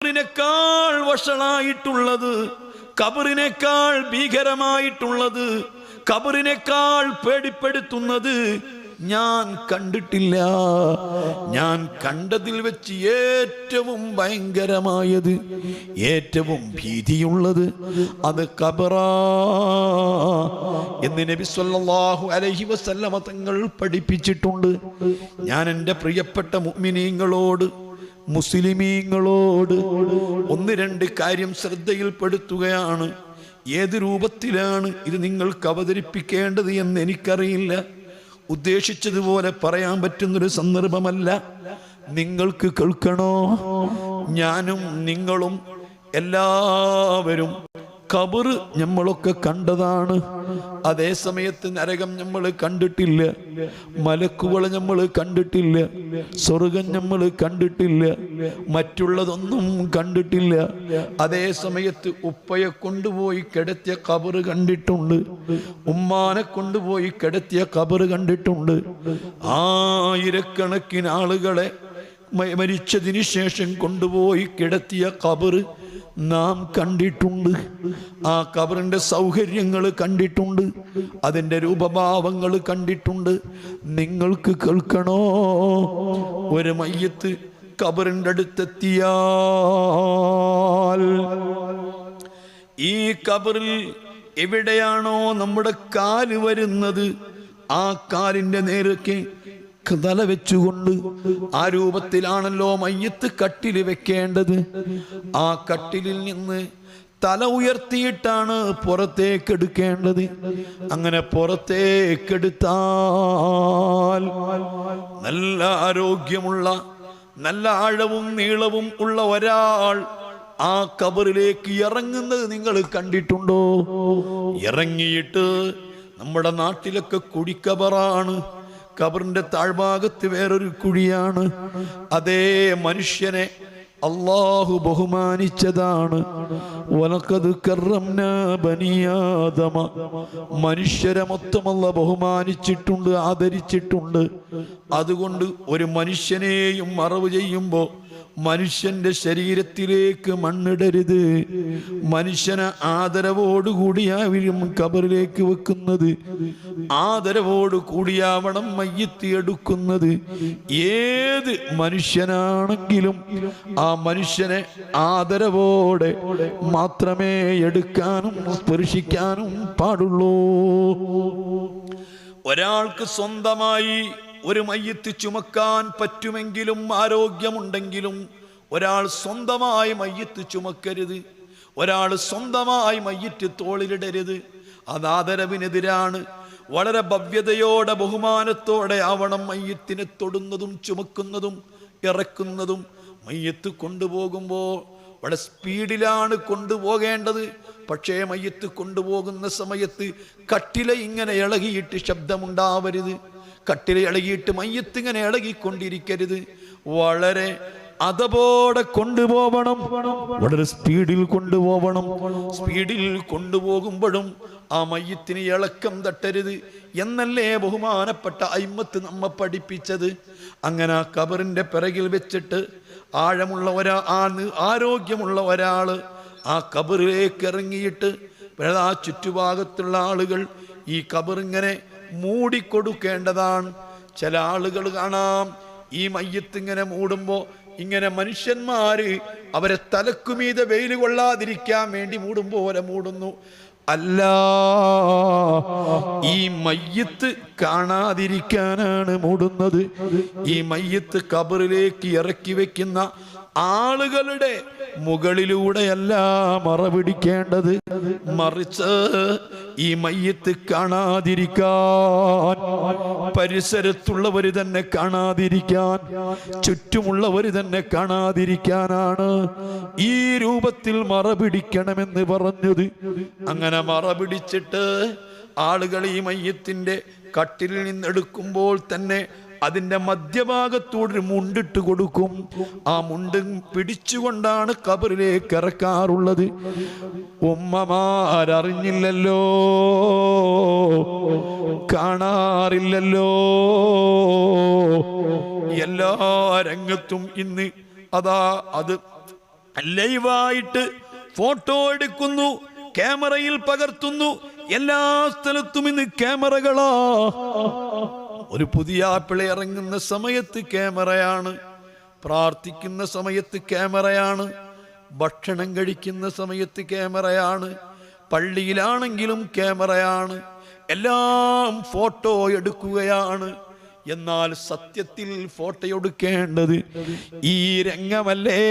ഖബറിനേക്കാൾ വഷളായിട്ടുള്ളത്, ഖബറിനേക്കാൾ ഭീകരമായിട്ടുള്ളത്, ഖബറിനേക്കാൾ പേടിപ്പെടുത്തുന്നത് ഞാൻ കണ്ടിട്ടില്ല. ഞാൻ കണ്ടതിൽ വെച്ച് ഏറ്റവും ഭയങ്കരമായത്, ഏറ്റവും ഭീതിയുള്ളത് അത് ഖബറാ എന്ന് നബി സല്ലല്ലാഹു അലൈഹി വസല്ലമ തങ്ങൾ പഠിപ്പിച്ചിട്ടുണ്ട്. ഞാൻ എൻ്റെ പ്രിയപ്പെട്ട മുഅ്മിനീങ്ങളോട്, മുസ്ലിമീങ്ങളോട് ഒന്ന് രണ്ട് കാര്യം ശ്രദ്ധയിൽപ്പെടുത്തുകയാണ്. ഏത് രൂപത്തിലാണ് ഇത് നിങ്ങൾക്ക് അവതരിപ്പിക്കേണ്ടത് എന്ന് എനിക്കറിയില്ല. ഉദ്ദേശിച്ചതുപോലെ പറയാൻ പറ്റുന്നൊരു സന്ദർഭമല്ല. നിങ്ങൾക്ക് കേൾക്കണോ? ഞാനും നിങ്ങളും എല്ലാവരും ഖബർ നമ്മളൊക്കെ കണ്ടതാണ്. അതേ സമയത്ത് നരകം നമ്മൾ കണ്ടിട്ടില്ല, മലക്കുകളെ നമ്മൾ കണ്ടിട്ടില്ല, സ്വർഗം നമ്മൾ കണ്ടിട്ടില്ല, മറ്റുള്ളതൊന്നും കണ്ടിട്ടില്ല. അതേ സമയത്ത് ഉപ്പയെ കൊണ്ടുപോയി കിടത്തിയ ഖബർ കണ്ടിട്ടുണ്ട്, ഉമ്മാനെ കൊണ്ടുപോയി കിടത്തിയ ഖബർ കണ്ടിട്ടുണ്ട്. ആയിരക്കണക്കിന് ആളുകളെ മരിച്ചതിന് ശേഷം കൊണ്ടുപോയി കിടത്തിയ ഖബർ നാം കണ്ടിട്ടുണ്ട്. ആ ഖബറിന്റെ സൗകര്യങ്ങൾ കണ്ടിട്ടുണ്ട്, അതിൻ്റെ രൂപഭാവങ്ങൾ കണ്ടിട്ടുണ്ട്. നിങ്ങൾക്ക് കേൾക്കണോ? ഒരു മയ്യത്ത് ഖബറിൻ്റെ അടുത്തെത്തിയാൽ ഈ ഖബറിൽ എവിടെയാണോ നമ്മുടെ കാല് വരുന്നത്, ആ കാലിൻ്റെ നേരൊക്കെ തല വെച്ചുകൊണ്ട്, ആ രൂപത്തിലാണല്ലോ മയ്യത്ത് കട്ടിൽ വെക്കേണ്ടത്. ആ കട്ടിലിൽ നിന്ന് തല ഉയർത്തിയിട്ടാണ് പുറത്തേക്ക് എടുക്കേണ്ടത്. അങ്ങനെ പുറത്തേക്കെടുത്താൽ നല്ല ആരോഗ്യമുള്ള, നല്ല ആഴവും നീളവും ഉള്ള ഒരാൾ ആ ഖബറിലേക്ക് ഇറങ്ങുന്നത് നിങ്ങൾ കണ്ടിട്ടുണ്ടോ? ഇറങ്ങിയിട്ട് നമ്മുടെ നാട്ടിലൊക്കെ കുഴിക്കബറാണ്, ഖബറിന്റെ താഴ്ഭാഗത്ത് വേറൊരു കുഴിയാണ്. അതേ മനുഷ്യനെ അല്ലാഹു ബഹുമാനിച്ചതാണ്. വലഖദ് കറംനാ ബനി ആദമ, മനുഷ്യരെ മൊത്തം അല്ലാഹു ബഹുമാനിച്ചിട്ടുണ്ട്, ആദരിച്ചിട്ടുണ്ട്. അതുകൊണ്ട് ഒരു മനുഷ്യനെയും മറവ് ചെയ്യുമ്പോൾ മനുഷ്യന്റെ ശരീരത്തിലേക്ക് മണ്ണിടരുത്. മനുഷ്യനെ ആദരവോടുകൂടിയാവും ഖബറിലേക്ക് വെക്കുന്നത്, ആദരവോടുകൂടിയാവണം മയ്യത്ത് എടുക്കുന്നത്. ഏത് മനുഷ്യനാണെങ്കിലും ആ മനുഷ്യനെ ആദരവോടെ മാത്രമേ എടുക്കാനും സ്പർശിക്കാനും പാടുള്ളൂ. ഒരാൾക്ക് സ്വന്തമായി ഒരു മയ്യത്ത് ചുമക്കാൻ പറ്റുമെങ്കിലും, ആരോഗ്യമുണ്ടെങ്കിലും ഒരാൾ സ്വന്തമായി മയ്യത്ത് ചുമക്കരുത്. ഒരാൾ സ്വന്തമായി മയ്യത്ത് തോളിലിടരുത്. അത് ആദരവിനെതിരാണ്. വളരെ ഭവ്യതയോടെ, ബഹുമാനത്തോടെ ആവണം മയ്യത്തിനെ തൊടുന്നതും ചുമക്കുന്നതും ഇറക്കുന്നതും. മയ്യത്ത് കൊണ്ടുപോകുമ്പോൾ വളരെ സ്പീഡിലാണ് കൊണ്ടുപോകേണ്ടത്. പക്ഷേ മയ്യത്ത് കൊണ്ടുപോകുന്ന സമയത്ത് കട്ടില ഇങ്ങനെ ഇളകിയിട്ട് ശബ്ദമുണ്ടാവരുത്. കട്ടില ഇളകിയിട്ട് മയ്യത്ത് ഇങ്ങനെ ഇളകിക്കൊണ്ടിരിക്കരുത്. വളരെ അതപോടെ കൊണ്ടുപോകണം, വളരെ സ്പീഡിൽ കൊണ്ടുപോകണം. സ്പീഡിൽ കൊണ്ടുപോകുമ്പോഴും ആ മയ്യത്തിന് ഇളക്കം തട്ടരുത് എന്നല്ലേ ബഹുമാനപ്പെട്ട അയിമ്മത്ത് നമ്മെ പഠിപ്പിച്ചത്. അങ്ങനെ ആ ഖബറിന്റെ പിറകിൽ വെച്ചിട്ട് ആഴമുള്ള ആരോഗ്യമുള്ള ഒരാള് ആ ഖബറിലേക്ക് ഇറങ്ങിയിട്ട് ആ ചുറ്റുഭാഗത്തുള്ള ആളുകൾ ഈ ഖബറിങ്ങനെ മൂടിക്കൊടുക്കേണ്ടതാണ്. ചില ആളുകൾ കാണാം, ഈ മയ്യത്ത് ഇങ്ങനെ മൂടുമ്പോൾ ഇങ്ങനെ മനുഷ്യന്മാര് അവരെ തലക്കുമീതെ വെയിൽ കൊള്ളാതിരിക്കാൻ വേണ്ടി മൂടുമ്പോലെ മൂടുന്നു. അല്ല, ഈ മയ്യത്ത് കാണാതിരിക്കാനാണ് മൂടുന്നത്. ഈ മയ്യത്ത് ഖബറിലേക്ക് ഇറക്കി വെക്കുന്ന ആളുകളുടെ മുകളിലൂടെയല്ല മറപിടിക്കേണ്ടത്, മറിച്ച് ഈ മയ്യത്ത് കാണാതിരിക്കാൻ, പരിസരത്തുള്ളവര് തന്നെ കാണാതിരിക്കാൻ, ചുറ്റുമുള്ളവര് തന്നെ കാണാതിരിക്കാനാണ് ഈ രൂപത്തിൽ മറപിടിക്കണമെന്ന് പറഞ്ഞത്. അങ്ങനെ മറപിടിച്ചിട്ട് ആളുകൾ ഈ മയ്യത്തിന്റെ കട്ടിലിൽ നിന്നെടുക്കുമ്പോൾ തന്നെ അതിൻ്റെ മധ്യഭാഗത്തോടൊരു മുണ്ടിട്ട് കൊടുക്കും. ആ മുണ്ട് പിടിച്ചുകൊണ്ടാണ് ഖബറിലേക്ക് ഇറക്കാറുള്ളത്. ഉമ്മമാരറിഞ്ഞില്ലല്ലോ, കാണാറില്ലല്ലോ. എല്ലാ രംഗത്തും ഇന്ന് അതാ അത് ലൈവായിട്ട് ഫോട്ടോ എടുക്കുന്നു, ക്യാമറയിൽ പകർത്തുന്നു. എല്ലാ സ്ഥലത്തും ഇന്ന് ക്യാമറകളാ. ഒരു പുതിയ ആപ്പിള ഇറങ്ങുന്ന സമയത്ത് ക്യാമറയാണ്, പ്രാർത്ഥിക്കുന്ന സമയത്ത് ക്യാമറയാണ്, ഭക്ഷണം കഴിക്കുന്ന സമയത്ത് ക്യാമറയാണ്, പള്ളിയിലാണെങ്കിലും ക്യാമറയാണ്, എല്ലാം ഫോട്ടോ എടുക്കുകയാണ്. എന്നാൽ സത്യത്തിൽ ഫോട്ടോ എടുക്കേണ്ടത് ഈ രംഗമല്ലേ?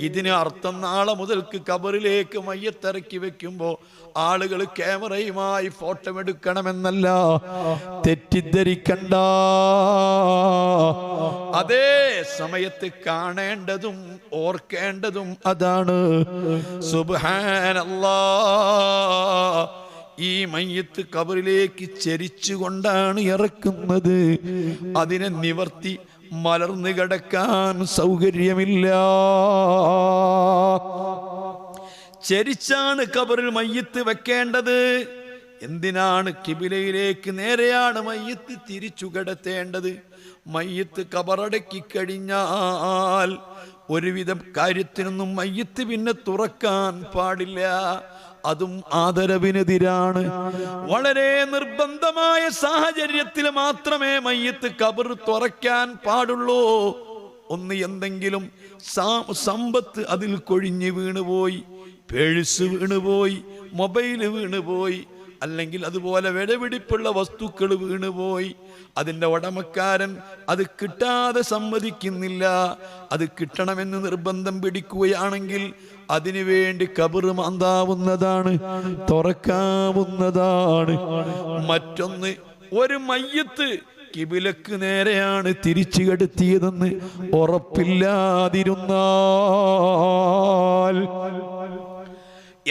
ഇതിന് അർത്ഥം നാളെ മുതൽക്ക് ഖബറിലേക്ക് മയ്യത്തിറക്കി വെക്കുമ്പോൾ ആളുകൾ ക്യാമറയുമായി ഫോട്ടോ എടുക്കണമെന്നല്ല, തെറ്റിദ്ധരിക്കണ്ട. അതേ സമയത്ത് കാണേണ്ടതും ഓർക്കേണ്ടതും അതാണ്. സുബ്ഹാനല്ലാഹ്, ഈ മയ്യത്ത് ഖബറിലേക്ക് ചരിച്ചുകൊണ്ടാണ് ഇറക്കുന്നത്. അതിനെ നിവർത്തി മലർന്നു കിടക്കാൻ സൗകര്യമില്ല. ചരിച്ചാണ് ഖബറിൽ മയ്യത്ത് വെക്കേണ്ടത്. എന്തിനാണ്? കിബിലയിലേക്ക് നേരെയാണ് മയ്യത്ത് തിരിച്ചു കിടത്തേണ്ടത്. മയ്യത്ത് ഖബറടക്കി കഴിഞ്ഞാൽ ഒരുവിധം കാര്യത്തിനൊന്നും മയ്യത്ത് പിന്നെ തുറക്കാൻ പാടില്ല. അതും ആദരവിനെതിരാണ്. വളരെ നിർബന്ധമായ സാഹചര്യത്തിൽ മാത്രമേ മയ്യത്ത് ഖബർ തുറക്കാൻ പാടുള്ളൂ. ഒന്ന്, എന്തെങ്കിലും സമ്പത്ത് അതിൽ കൊഴിഞ്ഞു വീണുപോയി, പേഴ്സ് വീണുപോയി, മൊബൈല് വീണുപോയി, അല്ലെങ്കിൽ അതുപോലെ വിലപിടിപ്പുള്ള വസ്തുക്കൾ വീണുപോയി, അതിൻ്റെ ഉടമക്കാരൻ അത് കിട്ടാതെ സമ്മതിക്കുന്നില്ല, അത് കിട്ടണമെന്ന് നിർബന്ധം പിടിക്കുകയാണെങ്കിൽ അതിനു വേണ്ടി ഖബർ മാന്താവുന്നതാണ്, തുറക്കാവുന്നതാണ്. മറ്റൊന്ന്, ഒരു മയ്യത്ത് കിബിലക്ക് നേരെയാണ് തിരിച്ചു കടത്തിയതെന്ന് ഉറപ്പില്ലാതിരുന്നാൽ,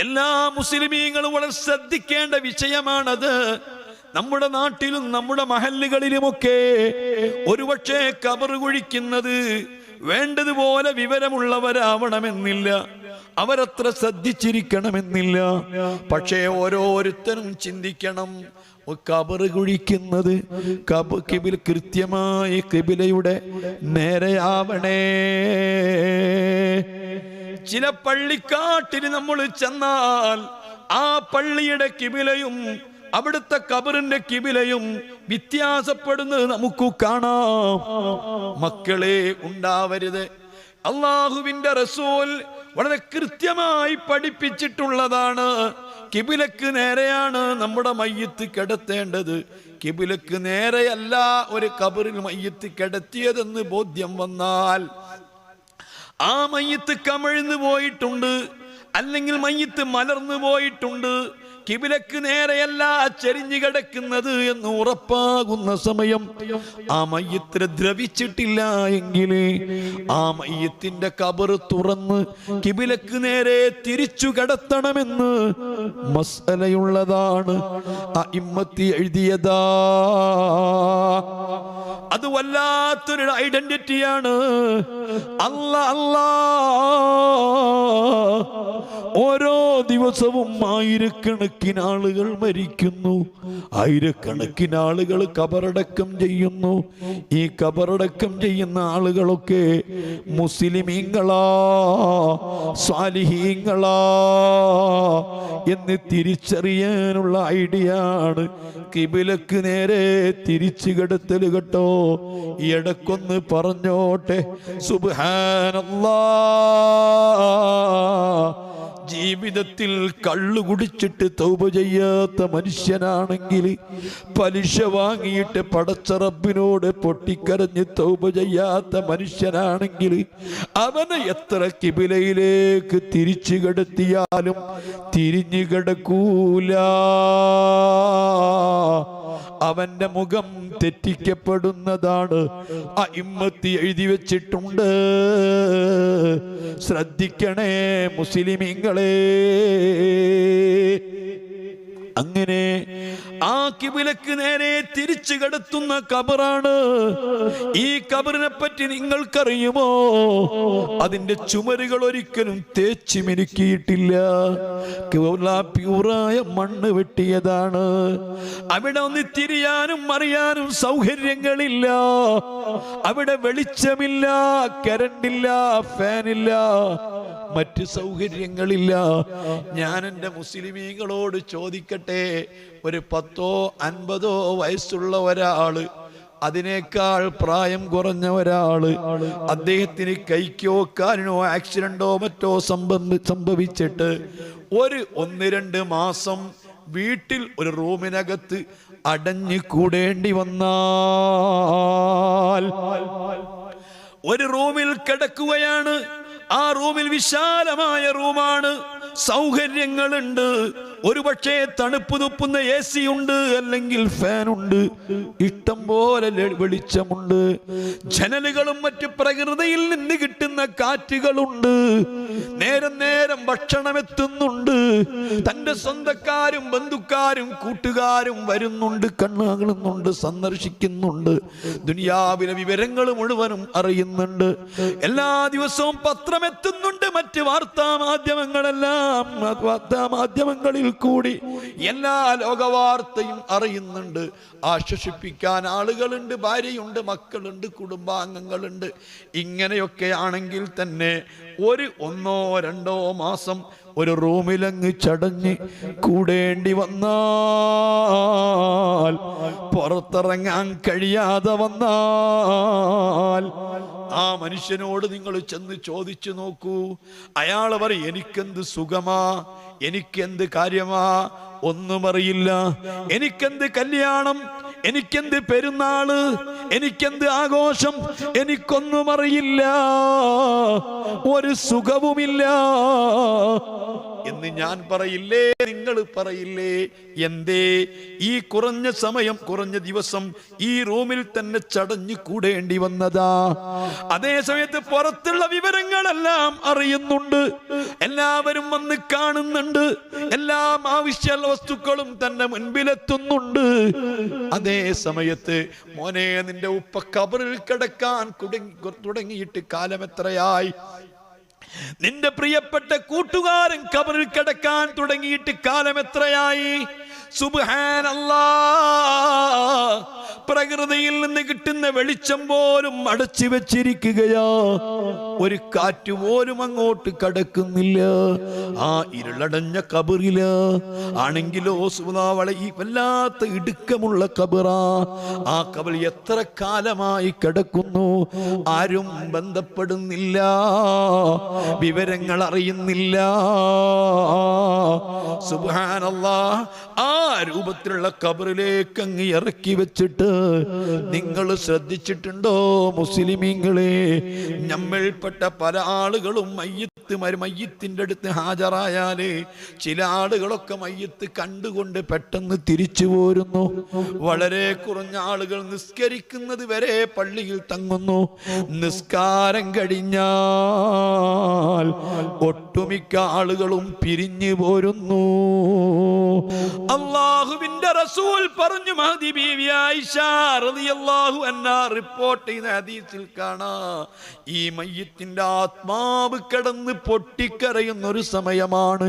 എല്ലാ മുസ്ലിമീങ്ങളും വളരെ ശ്രദ്ധിക്കേണ്ട വിഷയമാണത്. നമ്മുടെ നാട്ടിലും നമ്മുടെ മഹല്ലുകളിലുമൊക്കെ ഒരുപക്ഷെ ഖബർ കുഴിക്കുന്നത് വേണ്ടതുപോലെ വിവരമുള്ളവരാവണമെന്നില്ല, അവരത്ര ശ്രദ്ധിച്ചിരിക്കണമെന്നില്ല. പക്ഷേ ഓരോരുത്തരും ചിന്തിക്കണം, ഖബർ കുഴിക്കുന്നത് കിബില കൃത്യമായി കിബിലയുടെ നേരെയാവണേ. ചില പള്ളിക്കാട്ടിന് നമ്മൾ ചെന്നാൽ ആ പള്ളിയുടെ കിബിലയും അവിടുത്തെ ഖബറിന്റെ കിബിലയും വ്യത്യാസപ്പെടുന്നത് നമുക്ക് കാണാം. മക്കളെ, ഉണ്ടാവരുത്. അള്ളാഹുവിന്റെ റസൂൽ വളരെ കൃത്യമായി പഠിപ്പിച്ചിട്ടുള്ളതാണ്. കിബിലക്ക് നേരെയാണ് നമ്മുടെ മയ്യത്ത് കിടത്തേണ്ടത്. കിബിലക്ക് നേരെയല്ല ഒരു ഖബറിൽ മയ്യത്ത് കിടത്തിയതെന്ന് ബോധ്യം വന്നാൽ, ആ മയ്യത്ത് കമിഴ്ന്നു പോയിട്ടുണ്ട്, അല്ലെങ്കിൽ മയ്യത്ത് മലർന്നു പോയിട്ടുണ്ട്, കിബിലക്ക് നേരെയല്ല ചെരിഞ്ഞു കിടക്കുന്നത് എന്ന് ഉറപ്പാകുന്ന സമയം ആ മയ്യത്തിനെ ദ്രവിച്ചിട്ടില്ല എങ്കിൽ ആ മയ്യത്തിന്റെ ഖബർ തുറന്ന് കിബിലക്ക് നേരെ തിരിച്ചു കിടത്തണമെന്ന് മസ്അലയുള്ളതാണ്. അഇമ്മത്തി എഴുതിയതാ. അത് വല്ലാത്തൊരു ഐഡന്റിറ്റിയാണ്. ഓരോ ദിവസവും ആയിരക്കണക്കിന് ആളുകൾ മരിക്കുന്നു, ആയിരക്കണക്കിന് ആളുകൾ ഖബറടക്കം ചെയ്യുന്നു. ഈ ഖബറടക്കം ചെയ്യുന്ന ആളുകളൊക്കെ മുസ്ലിമീങ്ങളാ, സ്വാലിഹീങ്ങളാ എന്ന് തിരിച്ചറിയാനുള്ള ഐഡിയ ആണ് കിബിലക്ക് നേരെ തിരിച്ചു കിടത്തൽ കേട്ടോ. ഈ ഇടക്കൊന്ന് പറഞ്ഞോട്ടെ, സുബ്ഹാനല്ലാഹ്, ജീവിതത്തിൽ കള്ളു കുടിച്ചിട്ട് തൗബ ചെയ്യാത്ത മനുഷ്യനാണെങ്കിൽ, പലിശ വാങ്ങിയിട്ട് പടച്ച റബ്ബിനോട് പൊട്ടിക്കരഞ്ഞ് തൗബ ചെയ്യാത്ത മനുഷ്യനാണെങ്കിൽ, അവനെ എത്ര കിബിലയിലേക്ക് തിരിച്ചു കിടത്തിയാലും തിരിഞ്ഞു കിടക്കൂല. അവന്റെ മുഖം തെറ്റിക്കപ്പെടുന്നതാണ്. അഇമ്മത്തി എഴുതി വെച്ചിട്ടുണ്ട്. ശ്രദ്ധിക്കണേ മുസ്ലിമീങ്ങളെ. അങ്ങനെ ആ കിബിലക്ക് നേരെ തിരിച്ചു കിടത്തുന്ന ഖബറാണ്. ഈ ഖബറിനെ പറ്റി നിങ്ങൾക്കറിയുമോ? അതിന്റെ ചുമരുകൾ ഒരിക്കലും തേച്ച് മിനുക്കിയിട്ടില്ല. പ്യൂറായ മണ്ണ് വെട്ടിയതാണ്. അവിടെ ഒന്ന് തിരിയാനും അറിയാനും സൗകര്യങ്ങളില്ല. അവിടെ വെളിച്ചമില്ല, കരണ്ടില്ല, ഫാനില്ല, മറ്റ് സൗകര്യങ്ങളില്ല. ഞാൻ എൻ്റെ മുസ്ലിമീങ്ങളോട് ചോദിക്കട്ടെ, ഒരു 10-50 വയസ്സുള്ള ഒരാള്, അതിനേക്കാൾ പ്രായം കുറഞ്ഞ ഒരാള്, അദ്ദേഹത്തിന് കൈക്കോ കാലിനോ ആക്സിഡന്റോ മറ്റോ സംഭവിച്ചിട്ട് 1-2 മാസം വീട്ടിൽ ഒരു റൂമിനകത്ത് അടഞ്ഞു കൂടേണ്ടി വന്നാൽ, ഒരു റൂമിൽ കിടക്കുകയാണ്. ആ റൂമിൽ വിശാലമായ റൂമാണ്, സൗകര്യങ്ങളുണ്ട്, ഒരുപക്ഷെ തണുപ്പ് തുപ്പുന്ന AC ഉണ്ട്, അല്ലെങ്കിൽ ഫാനുണ്ട്, ഇഷ്ടം പോലെ വെളിച്ചമുണ്ട്, ജനലുകളും മറ്റ് പ്രകൃതിയിൽ നിന്ന് കിട്ടുന്ന കാറ്റുകളുണ്ട്, നേരം നേരം ഭക്ഷണം എത്തുന്നുണ്ട്, തന്റെ സ്വന്തക്കാരും ബന്ധുക്കാരും കൂട്ടുകാരും വരുന്നുണ്ട്, കണ്ണാകുന്നുണ്ട്, സന്ദർശിക്കുന്നുണ്ട്, ദുനിയാവിലെ വിവരങ്ങൾ മുഴുവനും അറിയുന്നുണ്ട്, എല്ലാ ദിവസവും പത്രം എത്തുന്നുണ്ട്, മറ്റ് വാർത്താമാധ്യമങ്ങളിൽ കൂടി എല്ലാ ലോകവാർത്തയും അറിയുന്നുണ്ട്. ആശ്വസിപ്പിക്കാൻ ആളുകളുണ്ട്, ഭാര്യയുണ്ട്, മക്കളുണ്ട്, കുടുംബാംഗങ്ങളുണ്ട്. ഇങ്ങനെയൊക്കെ ആണെങ്കിൽ തന്നെ 1-2 മാസം ഒരു റൂമിലങ്ങ് ചടഞ്ഞ് കൂടേണ്ടി വന്നാൽ, പുറത്തിറങ്ങാൻ കഴിയാതെ വന്നാൽ, ആ മനുഷ്യനോട് നിങ്ങൾ ചെന്ന് ചോദിച്ചു നോക്കൂ. അയാൾ പറയും, എനിക്കെന്ത് സുഖമാ, എനിക്കെന്ത് കാര്യമാ, ഒന്നും അറിയില്ല, എനിക്കെന്ത് കല്യാണം, എനിക്കെന്ത് പെരുന്നാള്, എനിക്കെന്ത് ആഘോഷം, എനിക്കൊന്നും അറിയില്ല, ഒരു സുഖവുമില്ല എന്ന് ഞാൻ പറയില്ലേ? നിങ്ങൾ പറയില്ലേ? എന്തേ? ഈ കുറഞ്ഞ സമയം, കുറഞ്ഞ ദിവസം ഈ റൂമിൽ തന്നെ ചടഞ്ഞു കൂടേണ്ടി വന്നതാ. അതേ സമയത്ത് പുറത്തുള്ള വിവരങ്ങളെല്ലാം അറിയുന്നുണ്ട്, എല്ലാവരും വന്ന് കാണുന്നുണ്ട്, എല്ലാം ആവശ്യ വസ്തുക്കളും തന്റെ മുൻപിലെത്തുന്നുണ്ട്. അതേ സമയത്ത് മോനെ, നിന്റെ ഉപ്പ ഖബറിൽ കിടക്കാൻ തുടങ്ങിയിട്ട് കാലം എത്രയായി? നിന്റെ പ്രിയപ്പെട്ട കൂട്ടുകാരൻ ഖബറിൽ കിടക്കാൻ തുടങ്ങിയിട്ട് കാലം എത്രയായി? സുബ്ഹാനല്ലാഹ്, പ്രകൃതിയിൽ നിന്ന് കിട്ടുന്ന വെളിച്ചം പോലും അടച്ചു വെച്ചിരിക്കുകയാ, ഒരു കാറ്റ് പോലും അങ്ങോട്ട് കടക്കുന്നില്ല. ആ ഇരുളടഞ്ഞ ഖബറില് ആണെങ്കിലോ ഈ വല്ലാത്ത ഇടുക്കമുള്ള ഖബറാ. ആ ഖബർ എത്ര കാലമായി കിടക്കുന്നു, ആരും ബന്ധപ്പെടുന്നില്ല, വിവരങ്ങൾ അറിയുന്നില്ല. സുബ്ഹാനല്ലാഹ്, ആ രൂപത്തിലുള്ള ഖബറിലേക്ക് അങ്ങ് ഇറക്കി വെച്ചിട്ട് നിങ്ങൾ ശ്രദ്ധിച്ചിട്ടുണ്ടോ മുസ്ലിമീങ്ങളെ? നമ്മൾപ്പെട്ട പല ആളുകളും മയ്യത്തിന്റെ അടുത്ത് ഹാജരായാല് ചില ആളുകളൊക്കെ മയ്യത്ത് കണ്ടുകൊണ്ട് പെട്ടെന്ന് തിരിച്ചു പോരുന്നു. വളരെ കുറഞ്ഞ ആളുകൾ നിസ്കരിക്കുന്നത് വരെ പള്ളിയിൽ തങ്ങുന്നു. നിസ്കാരം കഴിഞ്ഞാൽ ഒട്ടുമിക്ക ആളുകളും പിരിഞ്ഞു പോരുന്നു. അല്ലാഹുവിന്റെ റസൂൽ പറഞ്ഞു, മഹദി ബീവി ആയിഷ റളിയല്ലാഹു അൻഹാ റിപ്പോർട്ട് ചെയ്ത ഹദീസിൽ കാണാം, ഈ മയ്യത്തിന്റെ ആത്മാവ് കിടന്ന് പൊട്ടിക്കരയുന്ന ഒരു സമയമാണ്.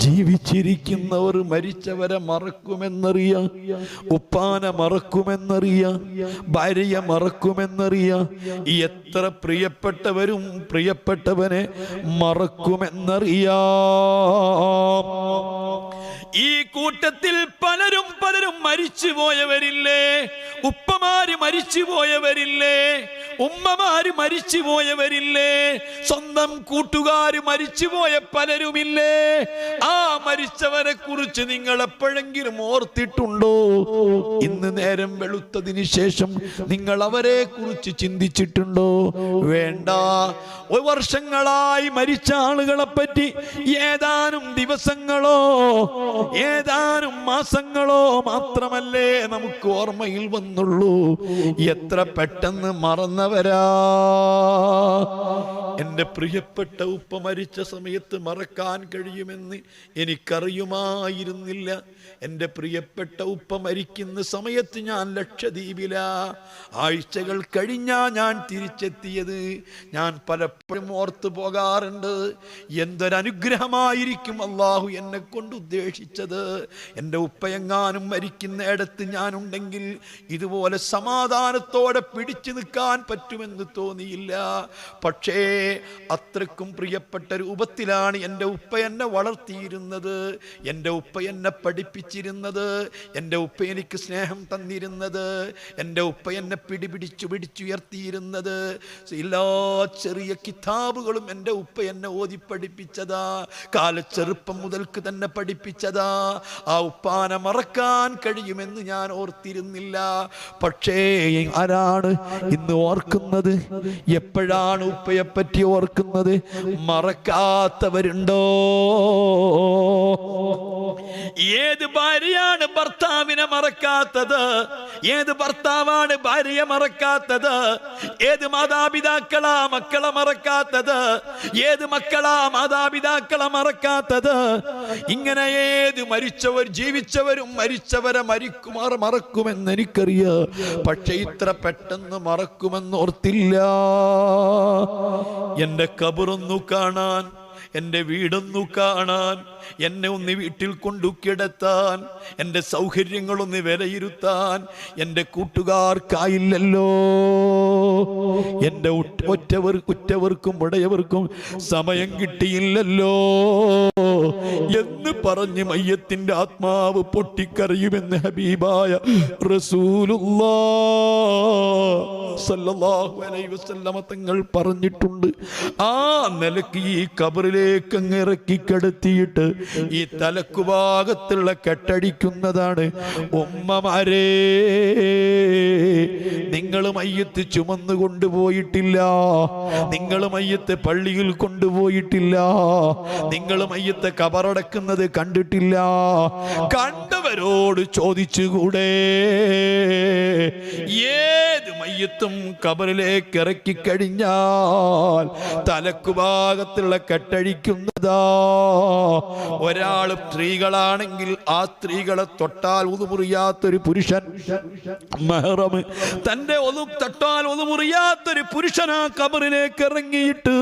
ജീവിച്ചിരിക്കുന്നവർ മരിച്ചവരെ മറക്കുമെന്നറിയാം, ഉപ്പാനെ മറക്കുമെന്നറിയാം, ഭാര്യയെ മറക്കുമെന്നറിയാം, എത്ര പ്രിയപ്പെട്ടവരും പ്രിയപ്പെട്ടവനെ മറക്കുമെന്നറിയാം. ഈ കൂട്ടത്തിൽ പലരും മരിച്ചു പോയവരില്ലേ? ഉപ്പമാര് മരിച്ചു പോയവരില്ലേ? ഉമ്മമാര് മരിച്ചു പോയവരില്ലേ? സ്വന്തം കൂട്ടുകാര് മരിച്ചുപോയ പലരുമില്ലേ? ആ മരിച്ചവരെ കുറിച്ച് നിങ്ങൾ എപ്പോഴെങ്കിലും ഓർത്തിട്ടുണ്ടോ? ഇന്ന് നേരം വെളുത്തതിന് ശേഷം നിങ്ങൾ അവരെ കുറിച്ച് ചിന്തിച്ചിട്ടുണ്ടോ? വേണ്ട. വർഷങ്ങളായി മരിച്ച ആളുകളെ പറ്റി ഏതാനും ദിവസങ്ങളോ ഏതാനും മാസങ്ങളോ മാത്രമല്ലേ നമുക്ക് ഓർമ്മയിൽ വന്നുള്ളൂ. എത്ര പെട്ടെന്ന് മറന്നവരാ. എൻ്റെ പ്രിയപ്പെട്ട ഉപ്പ മരിച്ച സമയത്ത് മറക്കാൻ കഴിയുമെന്ന് എനിക്കറിയുമായിരുന്നില്ല. എൻ്റെ പ്രിയപ്പെട്ട ഉപ്പ മരിക്കുന്ന സമയത്ത് ഞാൻ ലക്ഷദ്വീപില. ആഴ്ചകൾ കഴിഞ്ഞാ ഞാൻ തിരിച്ചെത്തിയത്. ഞാൻ പലപ്പോഴും ഓർത്തു പോകാറുണ്ട്, എന്തൊരനുഗ്രഹമായിരിക്കും അള്ളാഹു എന്നെ കൊണ്ട് ഉദ്ദേശിച്ചത്. എൻ്റെ ഉപ്പയെങ്ങാനും മരിക്കുന്നിടത്ത് ഞാനുണ്ടെങ്കിൽ ഇതുപോലെ സമാധാനത്തോടെ പിടിച്ചു നിൽക്കാൻ പറ്റുമെന്ന് തോന്നിയില്ല. പക്ഷേ അത്രക്കും പ്രിയപ്പെട്ട രൂപത്തിലാണ് എൻ്റെ ഉപ്പ എന്നെ വളർത്തിയിരുന്നത്, എൻ്റെ ഉപ്പ എന്നെ പഠിപ്പിച്ചിരുന്നത്, എൻ്റെ ഉപ്പ എനിക്ക് സ്നേഹം തന്നിരുന്നത്, എൻ്റെ ഉപ്പ എന്നെ പിടിച്ചുയർത്തിയിരുന്നത്. എല്ലാ ചെറിയ കിതാബുകളും എൻ്റെ ഉപ്പ എന്നെ ഓതി പഠിപ്പിച്ചതാ, കാലച്ചെറുപ്പം മുതൽക്ക് തന്നെ പഠിപ്പിച്ചതാ. ആ ഉപ്പാനെ മറക്കാൻ കഴിയുമെന്ന് ഞാൻ ഓർത്തിരുന്നില്ല. പക്ഷേ ആരാണ് ഇന്ന് ഓർക്കുന്നത്? എപ്പോഴാണ് ഉപ്പയെ പറ്റി ഓർക്കുന്നത്? മറക്കാത്തവരുണ്ടോ? ഏത് ഭാര്യയാണ് ഭർത്താവിനെ മറക്കാത്തത്? ഏത് ഭർത്താവാണ് ഭാര്യയെ മറക്കാത്തത്? ഏത് മാതാപിതാക്കളാ മക്കളെ മറക്കാത്തത്? ഏത് മക്കളാ മാതാപിതാക്കളെ മറക്കാത്തത്? ഇങ്ങനെ ഏത് മരിച്ചവർ ജീവിച്ചവരും മരിച്ചവരെ മറക്കുമെന്ന് എനിക്കറിയാം. പക്ഷെ ഇത്ര പെട്ടെന്ന് മറക്കുമെന്ന് ഓർത്തില്ല. എൻ്റെ ഖബറൊന്നു കാണാൻ, എൻ്റെ വീടൊന്നു കാണാൻ, എന്നെ ഒന്ന് വീട്ടിൽ കൊണ്ടു കിടത്താൻ, എൻ്റെ സൗകര്യങ്ങളൊന്ന് വിലയിരുത്താൻ എൻ്റെ കൂട്ടുകാർക്കായില്ലല്ലോ. എൻ്റെ ഉറ്റവർക്കും ഉടയവർക്കും സമയം കിട്ടിയില്ലല്ലോ എന്ന് പറഞ്ഞ് മയ്യത്തിൻ്റെ ആത്മാവ് പൊട്ടിക്കരയുമെന്ന് ഹബീബായ റസൂലുള്ളാഹി സ്വല്ലല്ലാഹു അലൈഹി വസല്ലമ തങ്ങൾ പറഞ്ഞിട്ടുണ്ട്. ആ നിലയ്ക്ക് ഈ ഖബറിലേക്ക് അങ്ങ് ഇറക്കി കിടത്തിയിട്ട് ഈ തലക്കുഭാഗത്തുള്ള കെട്ടടിക്കുന്നതാണ്. ഉമ്മമാരെ, നിങ്ങൾ മയ്യത്ത് ചുമന്നു കൊണ്ടുപോയിട്ടില്ല, നിങ്ങൾ മയ്യത്ത് പള്ളിയിൽ കൊണ്ടുപോയിട്ടില്ല, നിങ്ങൾ മയ്യത്ത് കബറടക്കുന്നത് കണ്ടിട്ടില്ല. കണ്ടവരോട് ചോദിച്ചുകൂടെ? ഏത് മയ്യത്തും കബറിലേക്ക് ഇറക്കി കഴിഞ്ഞാൽ തലക്കുഭാഗത്തുള്ള കെട്ടഴിക്കുന്നതാ. ഒരാൾ സ്ത്രീകളാണെങ്കിൽ ആ സ്ത്രീകളെ തൊട്ടാൽ ഒതുമുറിയാത്തൊരു പുരുഷൻ, മെഹ്റം തന്റെ തൊട്ടാൽ ഒതുമുറിയാത്തൊരു പുരുഷൻ ആ കബറിലേക്ക് ഇറങ്ങിയിട്ട്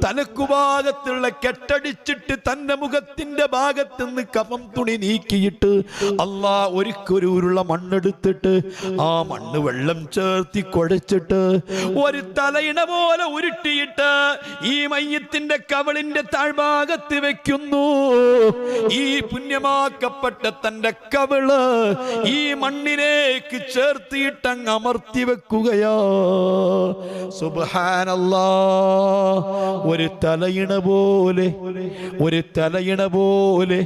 തലക്കുഭാഗത്തുള്ള കെട്ടടിച്ചിട്ട് തന്റെ മുഖത്തിന്റെ ഭാഗത്തുനിന്ന് കഫം തുണി നീക്കിയിട്ട് അല്ലാ ഒരിക്കൊരുള്ള മണ്ണെടുത്തിട്ട് ആ മണ്ണ് വെള്ളം ചേർത്തി കുഴച്ചിട്ട് ഒരു തലയിണ പോലെ ഉരുട്ടിയിട്ട് ഈ മയ്യത്തിന്റെ കവളിന്റെ താഴ്ഭാഗത്ത് വെക്കുന്നു. ഈ പുണ്യമാക്കപ്പെട്ട തന്റെ കവിള് ഈ മണ്ണിലേക്ക് ചേർത്തിയിട്ടങ്ങ് അമർത്തി വെക്കുകയാ. സുബ്ഹാനല്ലാഹ്. ഒരു തലയിണ പോലെ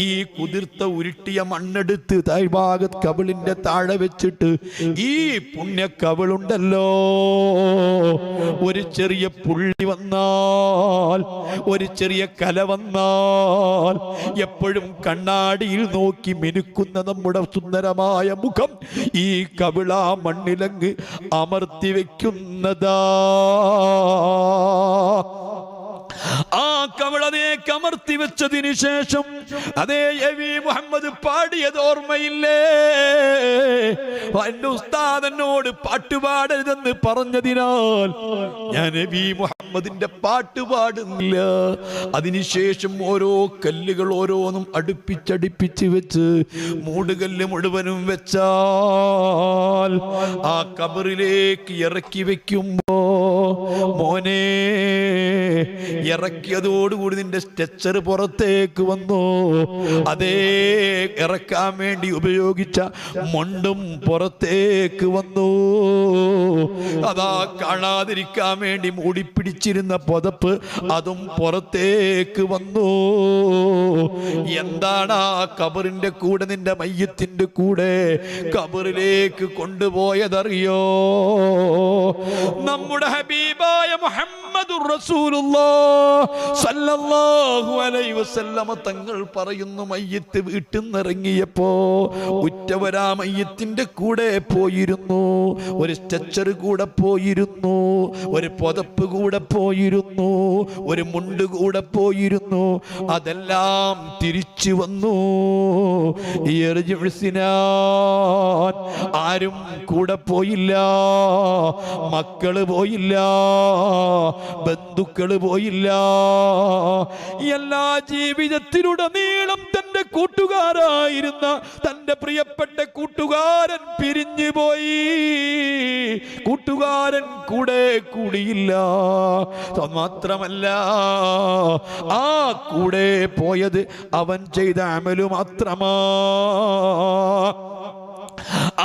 ഈ കുതിർത്ത ഉരുട്ടിയ മണ്ണെടുത്ത് താഴ്ഭാഗത്ത് കവിളിന്റെ താഴെ വെച്ചിട്ട് ഈ പുണ്യ കവിളുണ്ടല്ലോ, ഒരു ചെറിയ പുള്ളി വന്നാൽ, ഒരു ചെറിയ കല വന്നാൽ എപ്പോഴും കണ്ണാടിയിൽ നോക്കി മിനുക്കുന്ന നമ്മുടെ സുന്ദരമായ മുഖം ഈ കവിള മണ്ണിലങ്ങ് അമർത്തി വെക്കുന്നതാ. ആ കവളതേക്ക് അമർത്തി വെച്ചതിന് ശേഷം അതേ എവി മുഹമ്മദ് പാടിയത് ഓർമ്മയില്ലേ? എന്റെ ഉസ്താദ് എന്നോട് പാട്ടുപാടരുതെന്ന് പറഞ്ഞതിനാൽ ഞാൻ എവി മുഹമ്മദിന്റെ പാട്ട് പാടുന്നില്ല. അതിനുശേഷം ഓരോ കല്ലുകൾ ഓരോന്നും അടുപ്പിച്ചടുപ്പിച്ച് വെച്ച് മൂടുകല്ല് മുഴുവനും വെച്ചാൽ ആ കബറിലേക്ക് ഇറക്കി വെക്കുമ്പോ മോനെ, ഇറക്കിയതോടുകൂടി നിന്റെ സ്ട്രെച്ചർ പുറത്തേക്ക് വന്നു. അതേ ഇറക്കാൻ വേണ്ടി ഉപയോഗിച്ച മണ്ണും പുറത്തേക്ക് വന്നു. അതാ കാണാതിരിക്കാൻ വേണ്ടി മൂടിപ്പിടിച്ചിരുന്ന പുതപ്പ് അതും പുറത്തേക്ക് വന്നു. എന്താണ് ആ കബറിന്റെ കൂടെ, നിന്റെ മയ്യത്തിന്റെ കൂടെ കബറിലേക്ക് കൊണ്ടുപോയതറിയോ? നമ്മുടെ ഹബീബായ മുഹമ്മദുർ റസൂലുള്ളാഹ് റസൂലുള്ളാഹി സ്വല്ലല്ലാഹു അലൈഹി വസല്ലമ തങ്ങൾ പറയുന്നു, മയ്യത്ത് വീട്ടിൽ നിന്നിറങ്ങിയപ്പോ ഉറ്റവരാ മയ്യത്തിന്റെ കൂടെ പോയിരുന്നു, ഒരു സ്ട്രെച്ചർ കൂടെ പോയിരുന്നു, ഒരു പുതപ്പ് കൂടെ പോയിരുന്നു, ഒരു മുണ്ട് കൂടെ പോയിരുന്നു. അതെല്ലാം തിരിച്ചു വന്നു. ആരും കൂടെ പോയില്ല, മക്കള് പോയില്ല, ബന്ധുക്കള് പോയില്ല. എല്ലാ ജീവിതത്തിലുടനീളം തന്റെ കൂട്ടുകാരായിരുന്ന തന്റെ പ്രിയപ്പെട്ട കൂട്ടുകാരൻ പിരിഞ്ഞു പോയി. കൂട്ടുകാരൻ കൂടെ കൂടിയില്ല. മാത്രമല്ല, ആ കൂടെ പോയത് അവൻ ചെയ്ത അമലു മാത്രമാ.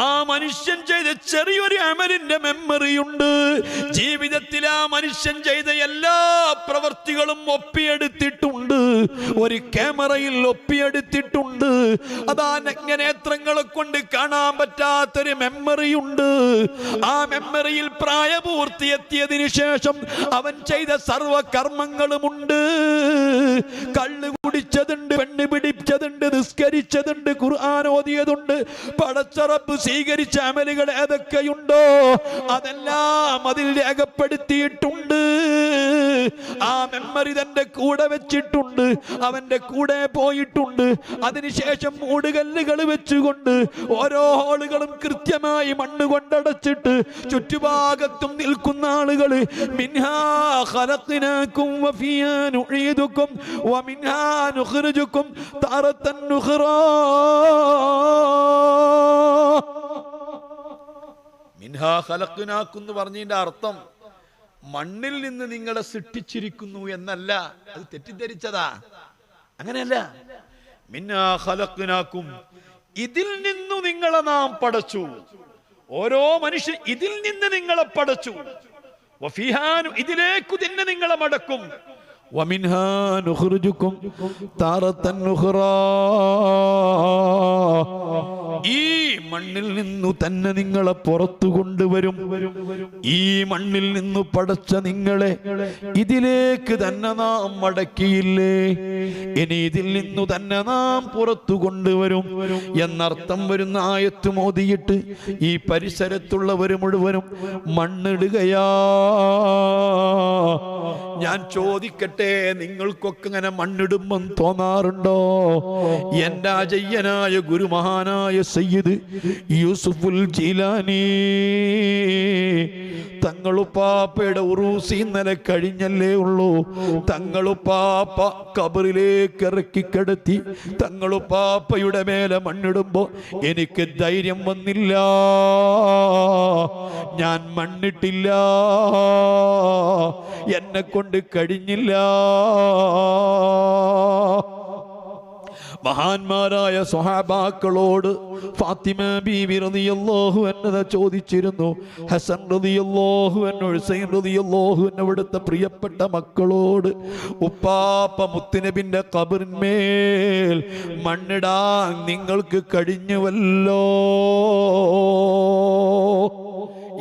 ആ മനുഷ്യൻ ചെയ്ത ചെറിയൊരു അമലിന്റെ മെമ്മറിയുണ്ട്. ജീവിതത്തിൽ ആ മനുഷ്യൻ ചെയ്ത എല്ലാ പ്രവർത്തികളും ഒപ്പിയെടുത്തിട്ടുണ്ട്, ഒരു ക്യാമറയിൽ ഒപ്പിയെടുത്തിട്ടുണ്ട്. അതാ നഗ്നനേത്രങ്ങളെ കൊണ്ട് കാണാൻ പറ്റാത്തൊരു മെമ്മറിയുണ്ട്. ആ മെമ്മറിയിൽ പ്രായപൂർത്തിയെത്തിയതിനു ശേഷം അവൻ ചെയ്ത സർവകർമ്മങ്ങളുമുണ്ട്. കള്ള് കുടിച്ചതുണ്ട്, പെണ്ണ് പിടിച്ചതുണ്ട്, നിസ്കരിച്ചതുണ്ട്, ഖുർആൻ ഓതിയതുണ്ട്, പടച്ചറബ് സ്വീകരിച്ച അമലുകൾ ഏതൊക്കെയുണ്ടോ അതെല്ലാം അതിൽ രേഖപ്പെടുത്തിയിട്ടുണ്ട്. ആ മെമ്മറി തന്റെ കൂടെ വെച്ചിട്ടുണ്ട്, അവന്റെ കൂടെ പോയിട്ടുണ്ട്. അതിനുശേഷം മൂടുകല്ലുകൾ വെച്ചുകൊണ്ട് ഓരോ ഹോളുകളും കൃത്യമായി മണ്ണ് കൊണ്ടടച്ചിട്ട് ചുറ്റുഭാഗത്തും നിൽക്കുന്ന ആളുകൾ മിൻഹാ ഖലഖ്നാകും വഫിയാ നുഈദുകും വമിൻഹാ നുഖ്രിജുകും തറതൻ നുഖ്റാ. മിൻഹാ ഖലഖ്നാകും എന്ന് പറഞ്ഞതിന്റെ അർത്ഥം മണ്ണിൽ നിന്ന് നിങ്ങളെ സൃഷ്ടിച്ചിരിക്കുന്നു എന്നല്ല, അത് തെറ്റിദ്ധരിച്ചതാ. അങ്ങനെയല്ല. മിൻഹാ ഖലഖ്നാകും, ഇതിൽ നിന്നു നിങ്ങളെ നാം പടച്ചു. ഓരോ മനുഷ്യൻ ഇതിൽ നിന്ന് നിങ്ങളെ പടച്ചു. വഫിഹാ, ഇതിലേക്ക് തന്നെ നിങ്ങളെ മടക്കും. വമിൻഹാ നുഖ്രിജുകും താറതൻ നുഖ്റാ, ഈ മണ്ണിൽ നിന്നു തന്നെ നിങ്ങളെ പുറത്തു കൊണ്ടുവരും. ഈ മണ്ണിൽ നിന്നു പടച്ച നിങ്ങളെ ഇതിലേക്ക് തന്നെ നാം മടക്കിയില്ലേ, ഇനി ഇതിൽ നിന്നു തന്നെ നാം പുറത്തു കൊണ്ടുവരും എന്നർത്ഥം വരുന്ന ആയത്ത് മോദിയിട്ട് ഈ പരിസരത്തുള്ളവർ മുഴുവനും മണ്ണിടുകയാ. ഞാൻ ചോദിക്കട്ടെ, നിങ്ങൾക്കൊക്കെ ഇങ്ങനെ മണ്ണിടുമ്പം തോന്നാറുണ്ടോ? എൻ്റെ അജയ്യനായ ഗുരുമഹാനായ സയ്യിദ് യൂസുഫുൽ ജീലാനി തങ്ങളുപ്പാപ്പയുടെ ഉറൂസി ഇന്നലെ കഴിഞ്ഞല്ലേ ഉള്ളൂ. തങ്ങളുപ്പാപ്പ കബറിലേക്ക് ഇറക്കി കിടത്തി തങ്ങളുപ്പാപ്പയുടെ മേലെ മണ്ണിടുമ്പോ എനിക്ക് ധൈര്യം വന്നില്ല, ഞാൻ മണ്ണിട്ടില്ല, എന്നെ കൊണ്ട് കഴിഞ്ഞില്ല. മഹാന്മാരായ സ്വഹാബാക്കളോട് ഫാത്തിമ ബീവി റളിയല്ലാഹു അൻഹ ചോദിച്ചിരുന്നു, ഹസൻ റളിയല്ലാഹു അൻഹു, ഹുസൈൻ റളിയല്ലാഹു അൻഹു, അവിടുത്തെ പ്രിയപ്പെട്ട മക്കളോട് ഉപ്പാപ്പ മുത്തുനബിന്റെ ഖബറിന്മേൽ മണ്ണിടാൻ നിങ്ങൾക്ക് കഴിഞ്ഞുവല്ലോ,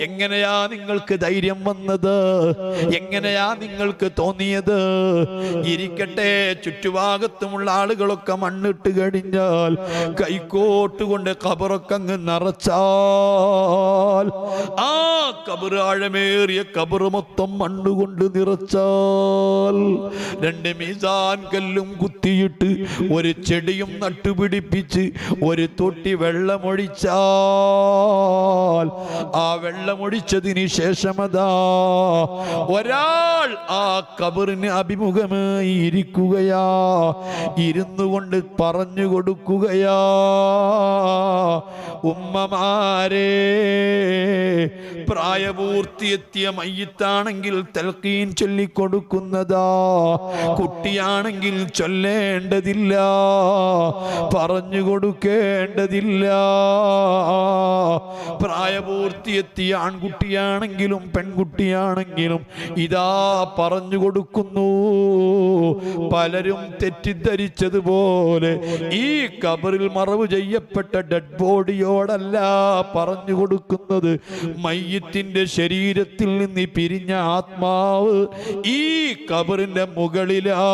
എങ്ങനെയാ നിങ്ങൾക്ക് ധൈര്യം വന്നത്? എങ്ങനെയാ നിങ്ങൾക്ക് തോന്നിയത്? ഇരിക്കട്ടെ, ചുറ്റുഭാഗത്തുമുള്ള ആളുകളൊക്കെ മണ്ണിട്ട് കഴിഞ്ഞാൽ കൈക്കോട്ട് കൊണ്ട് ഖബറൊക്കെ അങ്ങ് നിറച്ചാൽ, ആ ഖബർ ആഴമേറിയ ഖബർ മൊത്തം മണ്ണുകൊണ്ട് നിറച്ചാൽ, 2 മീസാൻ കല്ലും കുത്തിയിട്ട് ഒരു ചെടിയും നട്ടുപിടിപ്പിച്ച് ഒരു തൊട്ടി വെള്ളമൊഴിച്ചാൽ, ആ വെള്ളമൊഴിച്ചതിന് ശേഷമതാ ഒരാൾ ആ ഖബറിന് അഭിമുഖമായി ഇരിക്കുകയാ, ഇരുന്നു കൊണ്ട് പറഞ്ഞു കൊടുക്കുകയാ, ഉമ്മമാരെ, പ്രായപൂർത്തിയെത്തിയ മയ്യിത്താണെങ്കിൽ തൽഖീൻ ചൊല്ലിക്കൊടുക്കുന്നതാ, കുട്ടിയാണെങ്കിൽ ചൊല്ലേണ്ടതാ. കൊടുക്കേണ്ടതില്ല, പറഞ്ഞു കൊടുക്കേണ്ടതില്ല. പ്രായപൂർത്തിയെത്തിയ ആൺകുട്ടിയാണെങ്കിലും പെൺകുട്ടിയാണെങ്കിലും ഇതാ പറഞ്ഞു കൊടുക്കുന്നു. പലരും തെറ്റിദ്ധരിച്ചതുപോലെ ഈ ഖബറിൽ മറവ് ചെയ്യപ്പെട്ട ഡെഡ് ബോഡിയോടല്ല പറഞ്ഞു കൊടുക്കുന്നത്. മയ്യിത്തിന്റെ ശരീരത്തിൽ നിന്ന് പിരിഞ്ഞ ആത്മാവ് ഈ ഖബറിന്റെ മുകളിലാ.